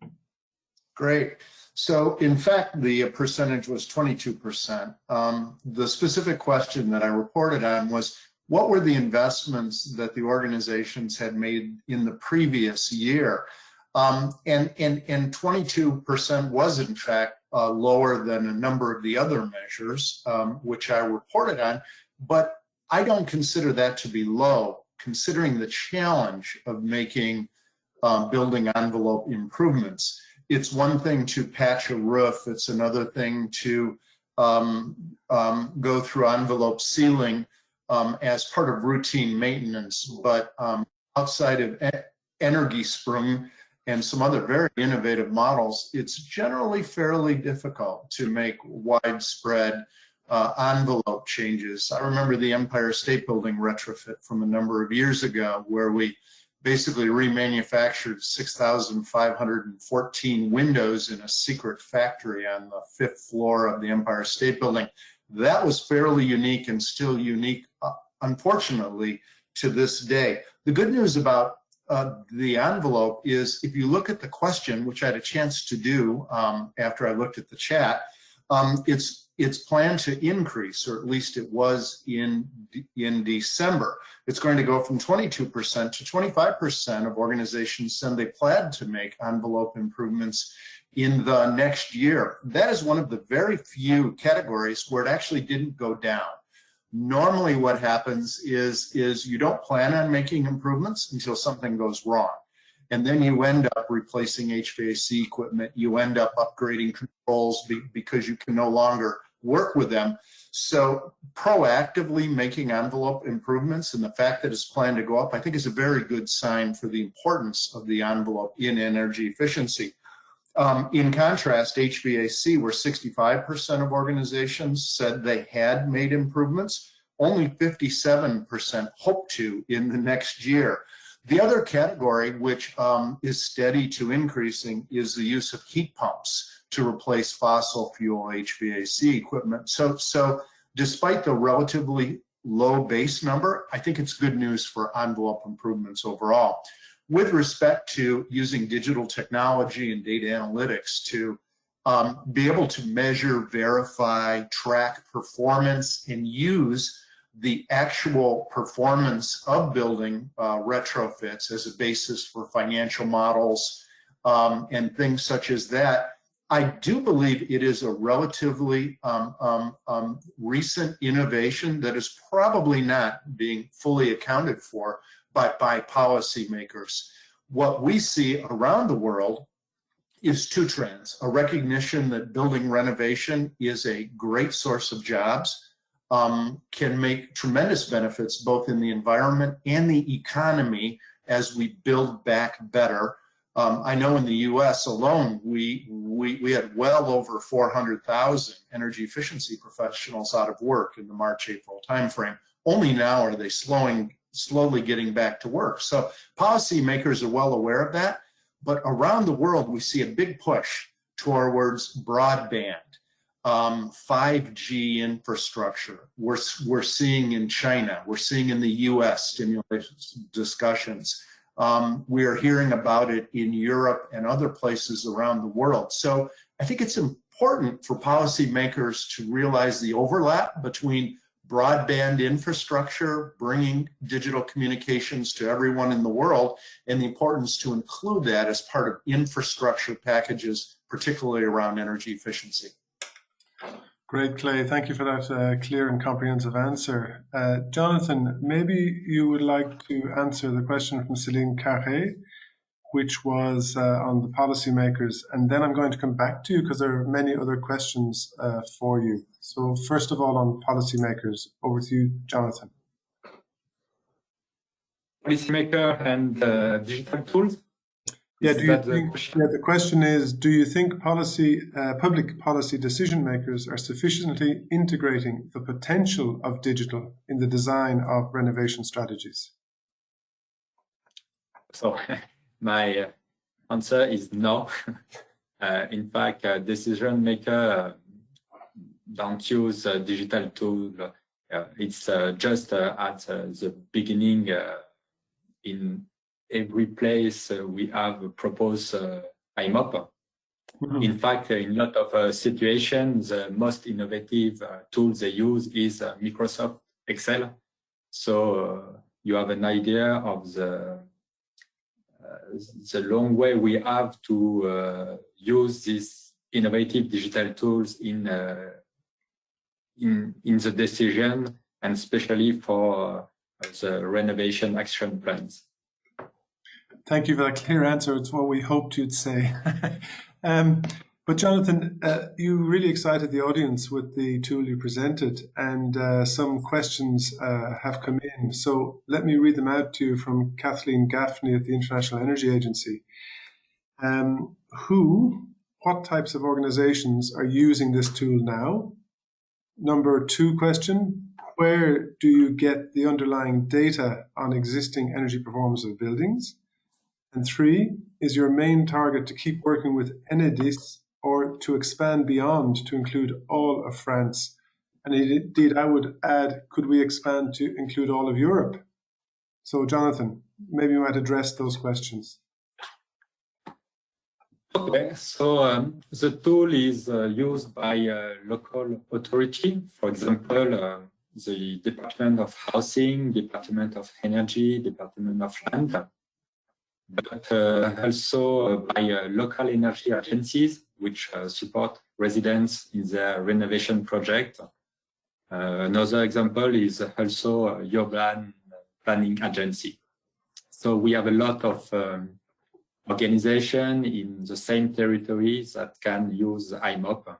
Great. So in fact, the percentage was 22%. The specific question that I reported on was, what were the investments that the organizations had made in the previous year? And 22% was in fact lower than a number of the other measures, which I reported on, but I don't consider that to be low, considering the challenge of making building envelope improvements. It's one thing to patch a roof, it's another thing to go through envelope sealing as part of routine maintenance, but outside of Energiesprung and some other very innovative models, it's generally fairly difficult to make widespread envelope changes. I remember the Empire State Building retrofit from a number of years ago, where we basically remanufactured 6,514 windows in a secret factory on the 5th floor of the Empire State Building. That was fairly unique and still unique, unfortunately, to this day. The good news about the envelope is, if you look at the question, which I had a chance to do after I looked at the chat, it's planned to increase, or at least it was in December. It's going to go from 22% to 25% of organizations said they plan to make envelope improvements in the next year. That is one of the very few categories where it actually didn't go down. Normally what happens is you don't plan on making improvements until something goes wrong. And then you end up replacing HVAC equipment, you end up upgrading controls because you can no longer work with them. So proactively making envelope improvements, and the fact that it's planned to go up, I think is a very good sign for the importance of the envelope in energy efficiency. In contrast, HVAC, where 65% of organizations said they had made improvements, only 57% hope to in the next year. The other category, which is steady to increasing, is the use of heat pumps to replace fossil fuel HVAC equipment. So despite the relatively low base number, I think it's good news for envelope improvements overall. With respect to using digital technology and data analytics to be able to measure, verify, track performance, and use the actual performance of building retrofits as a basis for financial models and things such as that, I do believe it is a relatively recent innovation that is probably not being fully accounted for by policymakers. What we see around the world is two trends: a recognition that building renovation is a great source of jobs, can make tremendous benefits both in the environment and the economy as we build back better. I know in the US alone, we had well over 400,000 energy efficiency professionals out of work in the March-April timeframe. Only now are they slowly getting back to work. So policymakers are well aware of that, but around the world, we see a big push towards broadband, 5G infrastructure. We're seeing in China, we're seeing in the US stimulation discussions. We are hearing about it in Europe and other places around the world. So I think it's important for policymakers to realize the overlap between broadband infrastructure, bringing digital communications to everyone in the world, and the importance to include that as part of infrastructure packages, particularly around energy efficiency. Great, Clay. Thank you for that clear and comprehensive answer. Jonathan, maybe you would like to answer the question from Céline Carré, which was on the policymakers, and then I'm going to come back to you because there are many other questions for you. So first of all, on policymakers, over to you, Jonathan. Policymaker and digital tools? Yeah, Is that the question? the question is, do you think public policy decision makers are sufficiently integrating the potential of digital in the design of renovation strategies? So my answer is no. In fact, decision maker don't use digital tool. It's just at the beginning. In every place we have proposed IMOP. In fact, in a lot of situations, the most innovative tools they use is Microsoft Excel. So you have an idea of the long way we have to use these innovative digital tools in the decision, and especially for the renovation action plans. Thank you for that clear answer. It's what we hoped you'd say. But Jonathan, you really excited the audience with the tool you presented, and some questions have come in. So let me read them out to you from Kathleen Gaffney at the International Energy Agency. What types of organizations are using this tool now? Number 2 question, where do you get the underlying data on existing energy performance of buildings? And 3, is your main target to keep working with Enedis or to expand beyond to include all of France? And indeed, I would add, could we expand to include all of Europe? So Jonathan, maybe you might address those questions. Okay, so the tool is used by local authority, for example, the Department of Housing, Department of Energy, Department of Land, but also by local energy agencies, which support residents in their renovation project. Another example is also urban planning agency. So we have a lot of organization in the same territories that can use IMOP,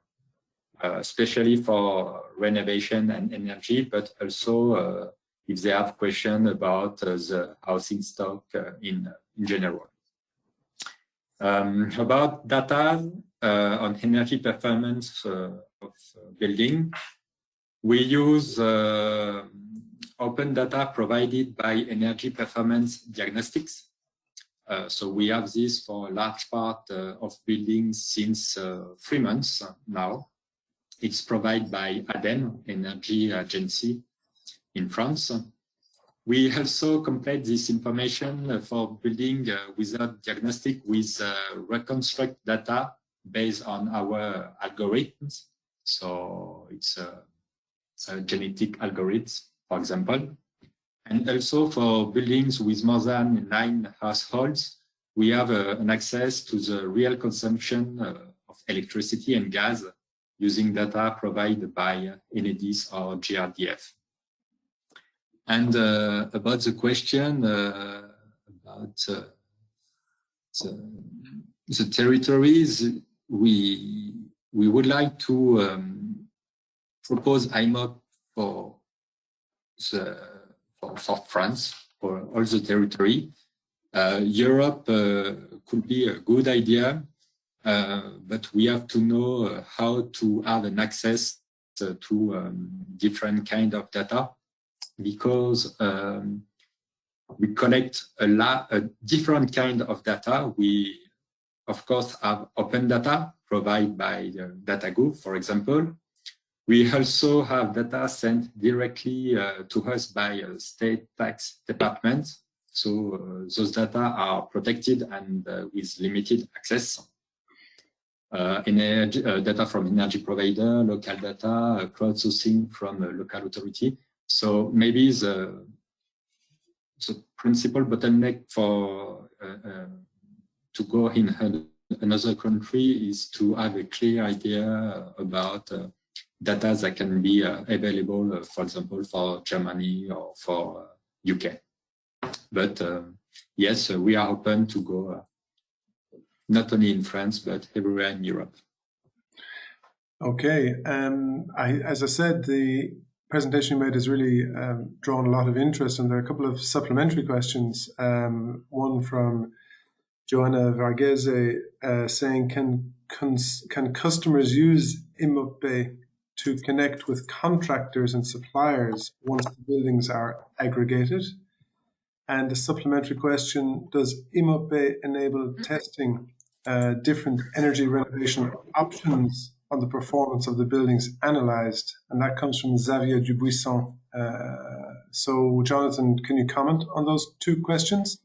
especially for renovation and energy, but also if they have questions about the housing stock in general. About data on energy performance of building, we use open data provided by Energy Performance Diagnostics. So we have this for a large part of buildings since 3 months now. It's provided by ADEME, Energy Agency in France. We also complete this information for building without diagnostic with reconstruct data based on our algorithms. So it's a genetic algorithm, for example. And also for buildings with more than 9 households, we have an access to the real consumption of electricity and gas using data provided by Enedis or GRDF. And about the question about the territories, we would like to propose IMOP for France, for all the territory. Europe could be a good idea, but we have to know how to have an access to different kind of data, because we collect a different kind of data. We, of course, have open data provided by DataGouv, for example. We also have data sent directly to us by state tax departments. So those data are protected and with limited access. Data from energy provider, local data, crowdsourcing from a local authority. So maybe the principal bottleneck for to go in another country is to have a clear idea about data that can be available, for example, for Germany or for UK. But yes, we are open to go not only in France, but everywhere in Europe. Okay, as I said, the presentation you made has really drawn a lot of interest, and there are a couple of supplementary questions. One from Joanna Varghese saying, can customers use IMOPE to connect with contractors and suppliers once the buildings are aggregated? And a supplementary question, does IMOPE enable testing different energy renovation options on the performance of the buildings analyzed? And that comes from Xavier Dubuisson. So, Jonathan, can you comment on those two questions?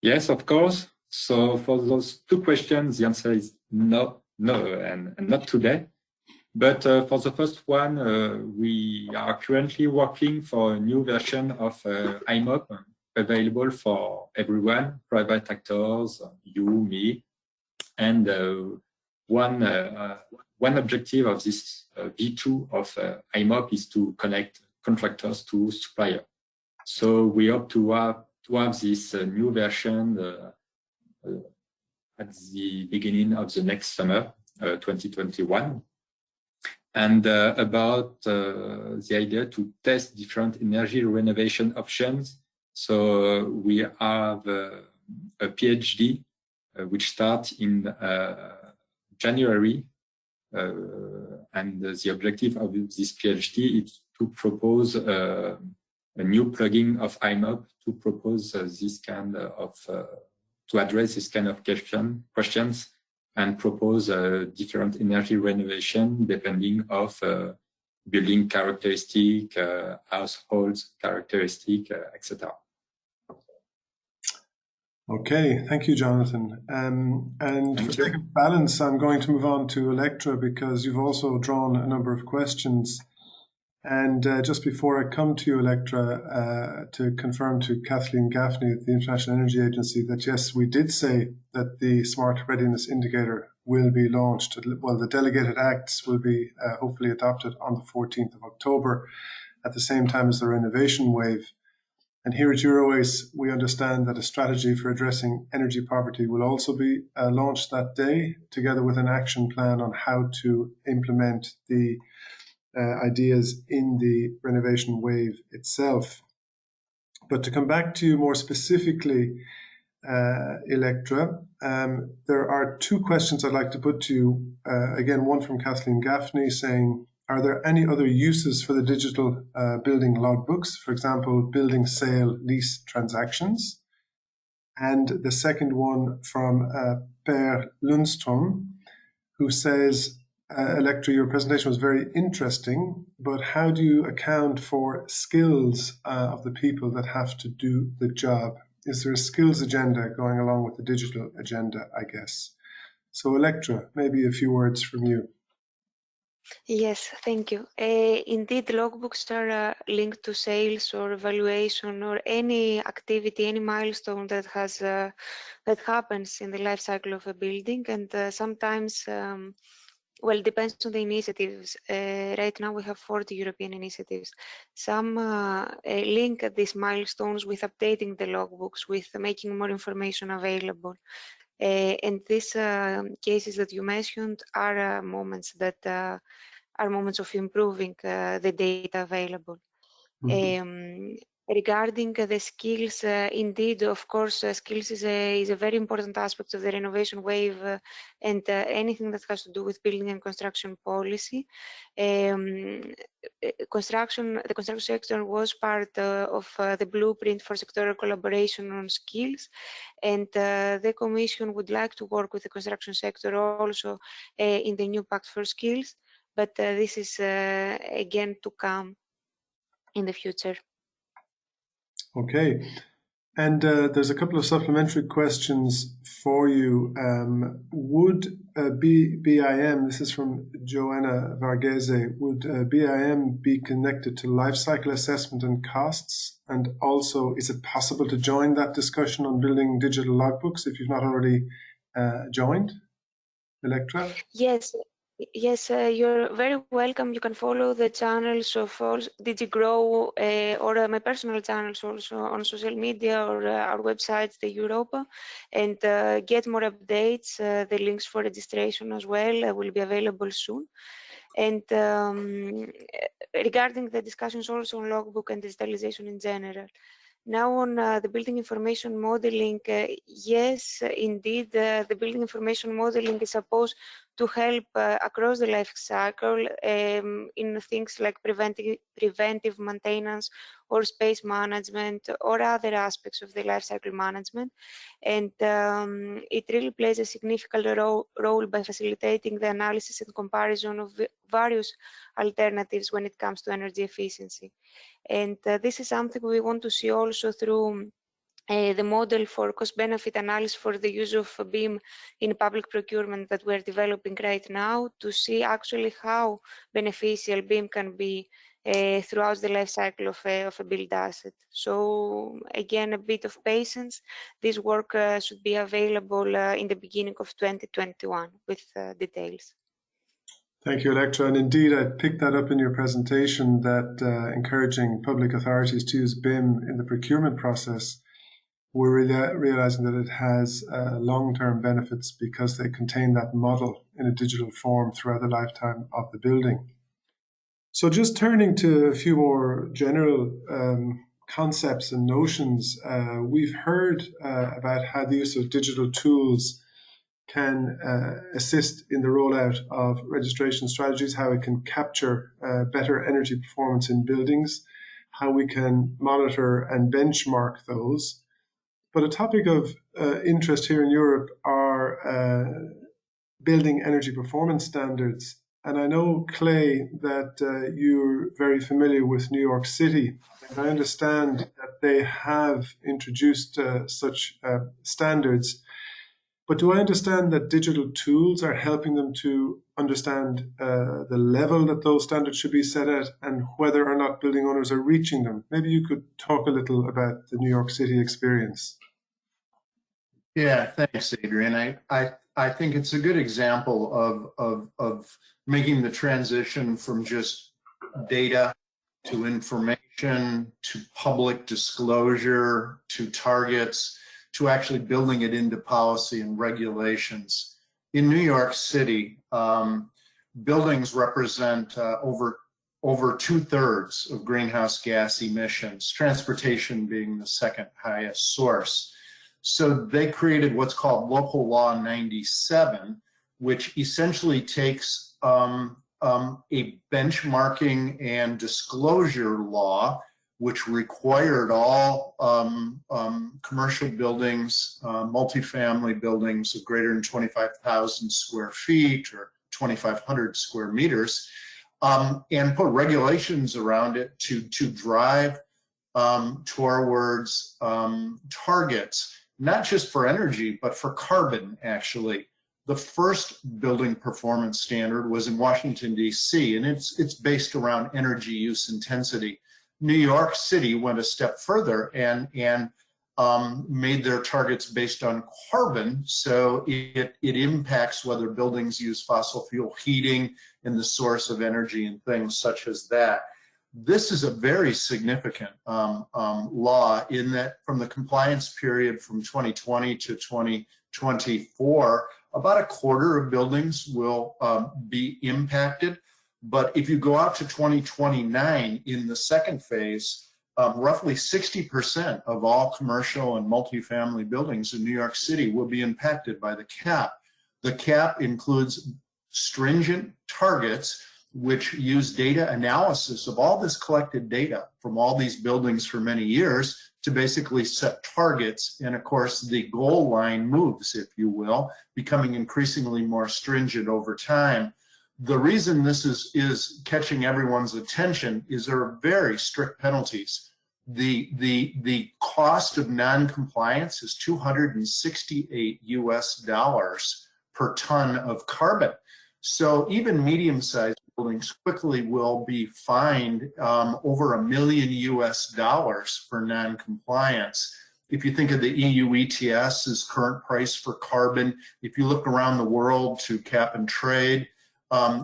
Yes, of course. So for those two questions, the answer is no, and not today. But for the first one, we are currently working for a new version of IMOP available for everyone, private actors, you, me. And one objective of this V2 of IMOP is to connect contractors to suppliers. So we hope to have this new version at the beginning of the next summer, 2021. And about the idea to test different energy renovation options. So we have a PhD which starts in January. And the objective of this PhD is to propose a new plugin of IMOP to propose this kind of, to address this kind of questions and propose different energy renovation depending of building characteristic, households characteristic, etc. Okay, thank you, Jonathan. And for sake of balance, I'm going to move on to Electra because you've also drawn a number of questions. And just before I come to you, Electra, to confirm to Kathleen Gaffney at the International Energy Agency that yes, we did say that the Smart Readiness Indicator will be launched. Well, the delegated acts will be hopefully adopted on the 14th of October at the same time as the Renovation Wave. And here at EuroACE, we understand that a strategy for addressing energy poverty will also be launched that day, together with an action plan on how to implement the ideas in the Renovation Wave itself. But to come back to you more specifically, Electra, there are two questions I'd like to put to you. Again, one from Kathleen Gaffney saying, are there any other uses for the digital building logbooks, for example, building sale lease transactions? And the second one from Per Lundström, who says, Electra, your presentation was very interesting, but how do you account for skills of the people that have to do the job? Is there a skills agenda going along with the digital agenda, I guess? So Electra, maybe a few words from you. Yes, thank you. Indeed, logbooks are linked to sales or evaluation or any activity, any milestone that has that happens in the life cycle of a building, and sometimes, well, it depends on the initiatives. Right now, we have 40 European initiatives. Some link these milestones with updating the logbooks, with making more information available. And these cases that you mentioned are moments that are moments of improving the data available. Mm-hmm. Regarding the skills, indeed, of course, skills is a very important aspect of the Renovation Wave and anything that has to do with building and construction policy. The construction sector was part of the blueprint for sectoral collaboration on skills, and the Commission would like to work with the construction sector also in the new Pact for Skills, but this is again to come in the future. Okay, and there's a couple of supplementary questions for you. Would BIM, this is from Joanna Varghese, would BIM be connected to life cycle assessment and costs? And also, is it possible to join that discussion on building digital logbooks if you've not already joined? Electra? Yes, you're very welcome. You can follow the channels of DigiGrow or my personal channels also on social media or our website, the Europa, and get more updates. The links for registration as well will be available soon. And regarding the discussions also on logbook and digitalization in general, Now on the building information modeling, yes, indeed, the building information modeling is supposed to help across the life cycle in things like preventive maintenance or space management or other aspects of the life cycle management. And it really plays a significant role by facilitating the analysis and comparison of various alternatives when it comes to energy efficiency. And this is something we want to see also through the model for cost-benefit analysis for the use of BIM in public procurement that we're developing right now, to see actually how beneficial BIM can be throughout the life cycle of a built asset. So again, a bit of patience. This work should be available in the beginning of 2021 with details. Thank you, Electra. And indeed, I picked that up in your presentation, that encouraging public authorities to use BIM in the procurement process. We're realizing that it has long-term benefits because they contain that model in a digital form throughout the lifetime of the building. So just turning to a few more general concepts and notions, we've heard about how the use of digital tools can assist in the rollout of registration strategies, how it can capture better energy performance in buildings, how we can monitor and benchmark those. But a topic of interest here in Europe are building energy performance standards. And I know, Clay, that you're very familiar with New York City. And I understand that they have introduced such standards. But do I understand that digital tools are helping them to understand the level that those standards should be set at and whether or not building owners are reaching them? Maybe you could talk a little about the New York City experience. Yeah, thanks, Adrian. I think it's a good example of making the transition from just data to information to public disclosure to targets to actually building it into policy and regulations. In New York City, buildings represent over 2/3 of greenhouse gas emissions, transportation being the second highest source. So they created what's called Local Law 97, which essentially takes a benchmarking and disclosure law, which required all commercial buildings, multifamily buildings of greater than 25,000 square feet or 2,500 square meters, and put regulations around it to drive towards targets, not just for energy, but for carbon, actually. The first building performance standard was in Washington, D.C., and it's based around energy use intensity. New York City went a step further and made their targets based on carbon, so it impacts whether buildings use fossil fuel heating and the source of energy and things such as that. This is a very significant law in that from the compliance period from 2020 to 2024, about a quarter of buildings will be impacted. But if you go out to 2029 in the second phase, roughly 60% of all commercial and multifamily buildings in New York City will be impacted by the cap. The cap includes stringent targets which use data analysis of all this collected data from all these buildings for many years to basically set targets. And of course, the goal line moves, if you will, becoming increasingly more stringent over time. The reason this is catching everyone's attention is there are very strict penalties. The cost of non-compliance is $268 US per ton of carbon. So even medium-sized buildings quickly will be fined over $1 million US for non-compliance. If you think of the EU ETS's current price for carbon, if you look around the world to cap and trade,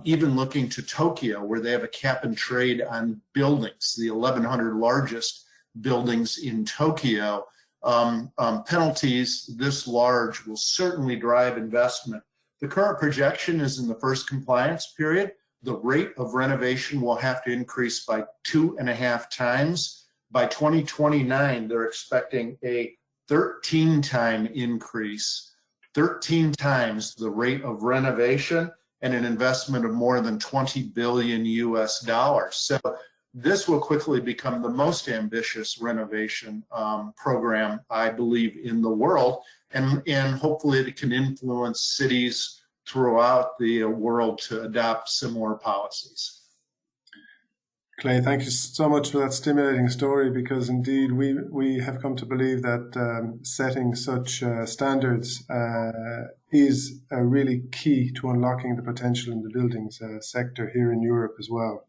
even looking to Tokyo, where they have a cap and trade on buildings, the 1,100 largest buildings in Tokyo, penalties this large will certainly drive investment. The current projection is in the first compliance period, the rate of renovation will have to increase by 2.5 times By 2029, they're expecting a 13-time increase, 13 times the rate of renovation, and an investment of more than 20 billion US dollars. So this will quickly become the most ambitious renovation program, I believe, in the world, and hopefully it can influence cities throughout the world to adopt similar policies. Clay, thank you so much for that stimulating story, because indeed we have come to believe that setting such standards is really key to unlocking the potential in the buildings sector here in Europe as well.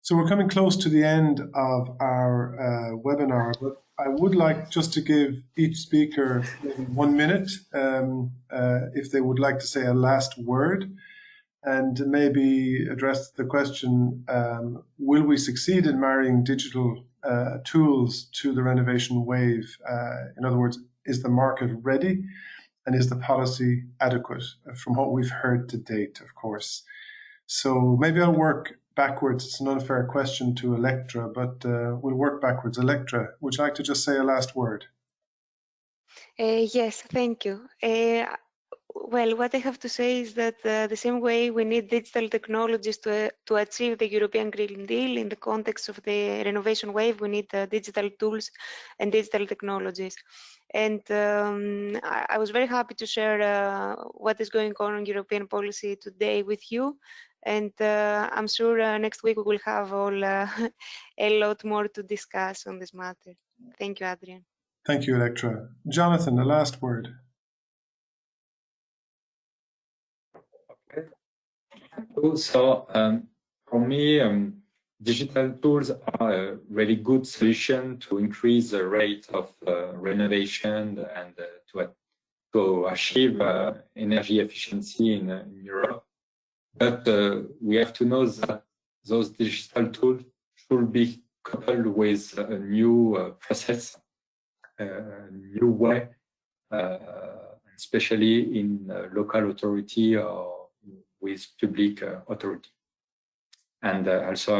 So we're coming close to the end of our webinar, but I would like just to give each speaker maybe 1 minute if they would like to say a last word, and maybe address the question, will we succeed in marrying digital tools to the renovation wave? In other words, is the market ready, and is the policy adequate, from what we've heard to date, of course. So maybe I'll work backwards. It's an unfair question to Electra, but we'll work backwards. Electra, would you like to just say a last word? Yes, thank you. Well, what I have to say is that the same way we need digital technologies to achieve the European Green Deal in the context of the renovation wave, we need digital tools and digital technologies. And I was very happy to share what is going on in European policy today with you. And I'm sure next week we will have all a lot more to discuss on this matter. Thank you, Adrian. Thank you, Electra. Jonathan, the last word. So for me, digital tools are a really good solution to increase the rate of renovation and to achieve energy efficiency in Europe. But we have to know that those digital tools should be coupled with a new process, a new way, especially in local authority or with public authority. And also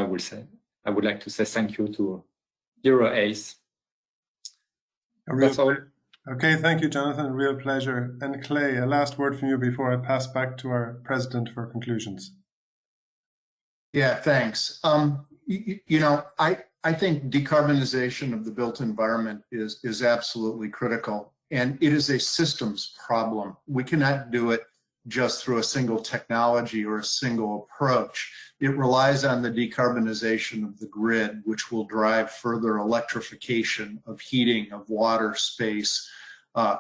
I would like to say thank you to EuroACE. That's all. Okay, thank you, Jonathan. A real pleasure. And Clay, a last word from you before I pass back to our president for conclusions. Yeah, thanks. You know, I think decarbonization of the built environment is absolutely critical, and it is a systems problem. We cannot do it just through a single technology or a single approach. It relies on the decarbonization of the grid, which will drive further electrification of heating, of water, space,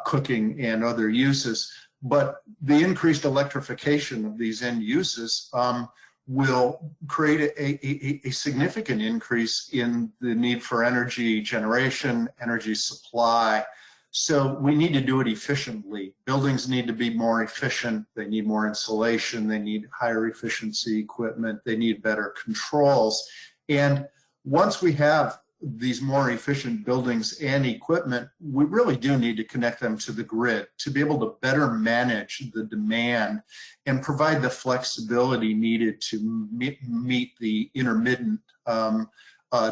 cooking, and other uses. But the increased electrification of these end uses will create a significant increase in the need for energy generation, energy supply. So we need to do it efficiently. Buildings need to be more efficient. They need more insulation. They need higher efficiency equipment. They need better controls. And once we have these more efficient buildings and equipment, we really do need to connect them to the grid to be able to better manage the demand and provide the flexibility needed to meet the intermittent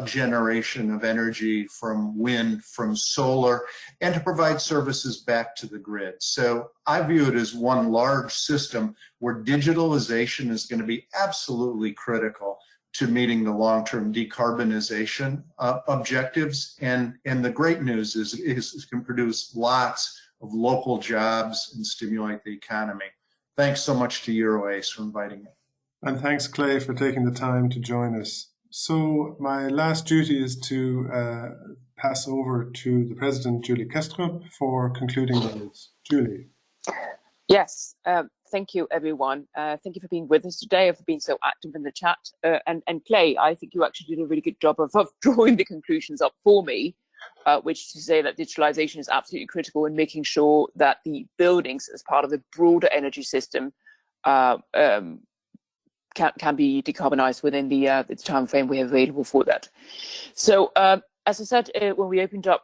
generation of energy from wind, from solar, and to provide services back to the grid. So I view it as one large system where digitalization is going to be absolutely critical to meeting the long-term decarbonization objectives. And the great news is it can produce lots of local jobs and stimulate the economy. Thanks so much to EuroACE for inviting me. And thanks, Clay, for taking the time to join us. So my last duty is to pass over to the President, Julie Kestrup, for concluding words. Julie. Yes, thank you, everyone. Thank you for being with us today, for being so active in the chat. And Clay, I think you actually did a really good job of drawing the conclusions up for me, which is to say that digitalization is absolutely critical in making sure that the buildings, as part of the broader energy system, can be decarbonized within the time frame we have available for that. So, as I said when we opened up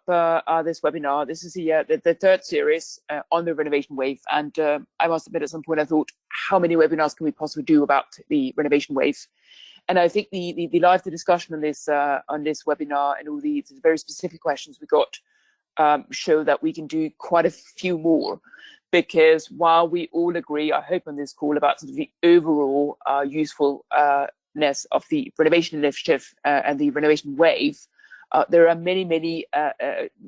this webinar, this is the third series on the renovation wave, and I must admit at some point I thought, how many webinars can we possibly do about the renovation wave? And I think the lively discussion on this webinar and all the very specific questions we got show that we can do quite a few more, because while we all agree, I hope on this call, about sort of the overall usefulness of the renovation initiative and the renovation wave, there are many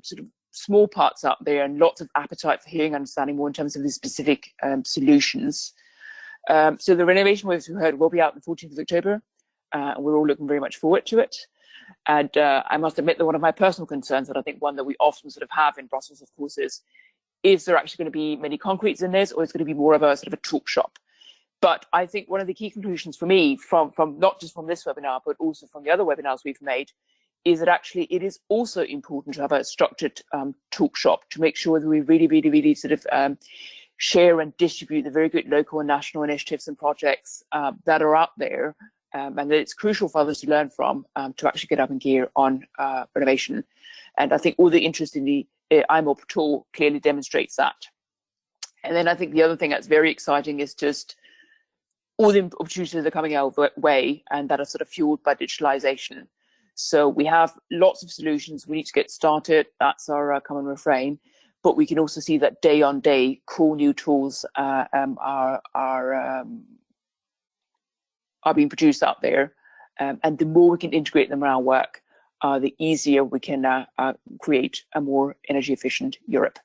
sort of small parts out there and lots of appetite for hearing, understanding more in terms of the specific solutions. So the renovation waves we heard will be out on the 14th of October. And we're all looking very much forward to it. And I must admit that one of my personal concerns, that I think one that we often sort of have in Brussels, of course, is there actually going to be many concretes in this, or is it going to be more of a sort of a talk shop? But I think one of the key conclusions for me from not just from this webinar, but also from the other webinars we've made, is that actually it is also important to have a structured talk shop to make sure that we really sort of share and distribute the very good local and national initiatives and projects that are out there. And that it's crucial for others to learn from to actually get up in gear on renovation. And I think all the interest in the IMO tool clearly demonstrates that. And then I think the other thing that's very exciting is just all the opportunities that are coming our way and that are sort of fueled by digitalization. So we have lots of solutions. We need to get started. That's our common refrain. But we can also see that day on day, cool new tools are being produced out there, and the more we can integrate them in our work, the easier we can create a more energy efficient Europe.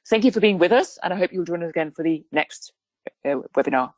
Thank you for being with us, and I hope you'll join us again for the next webinar.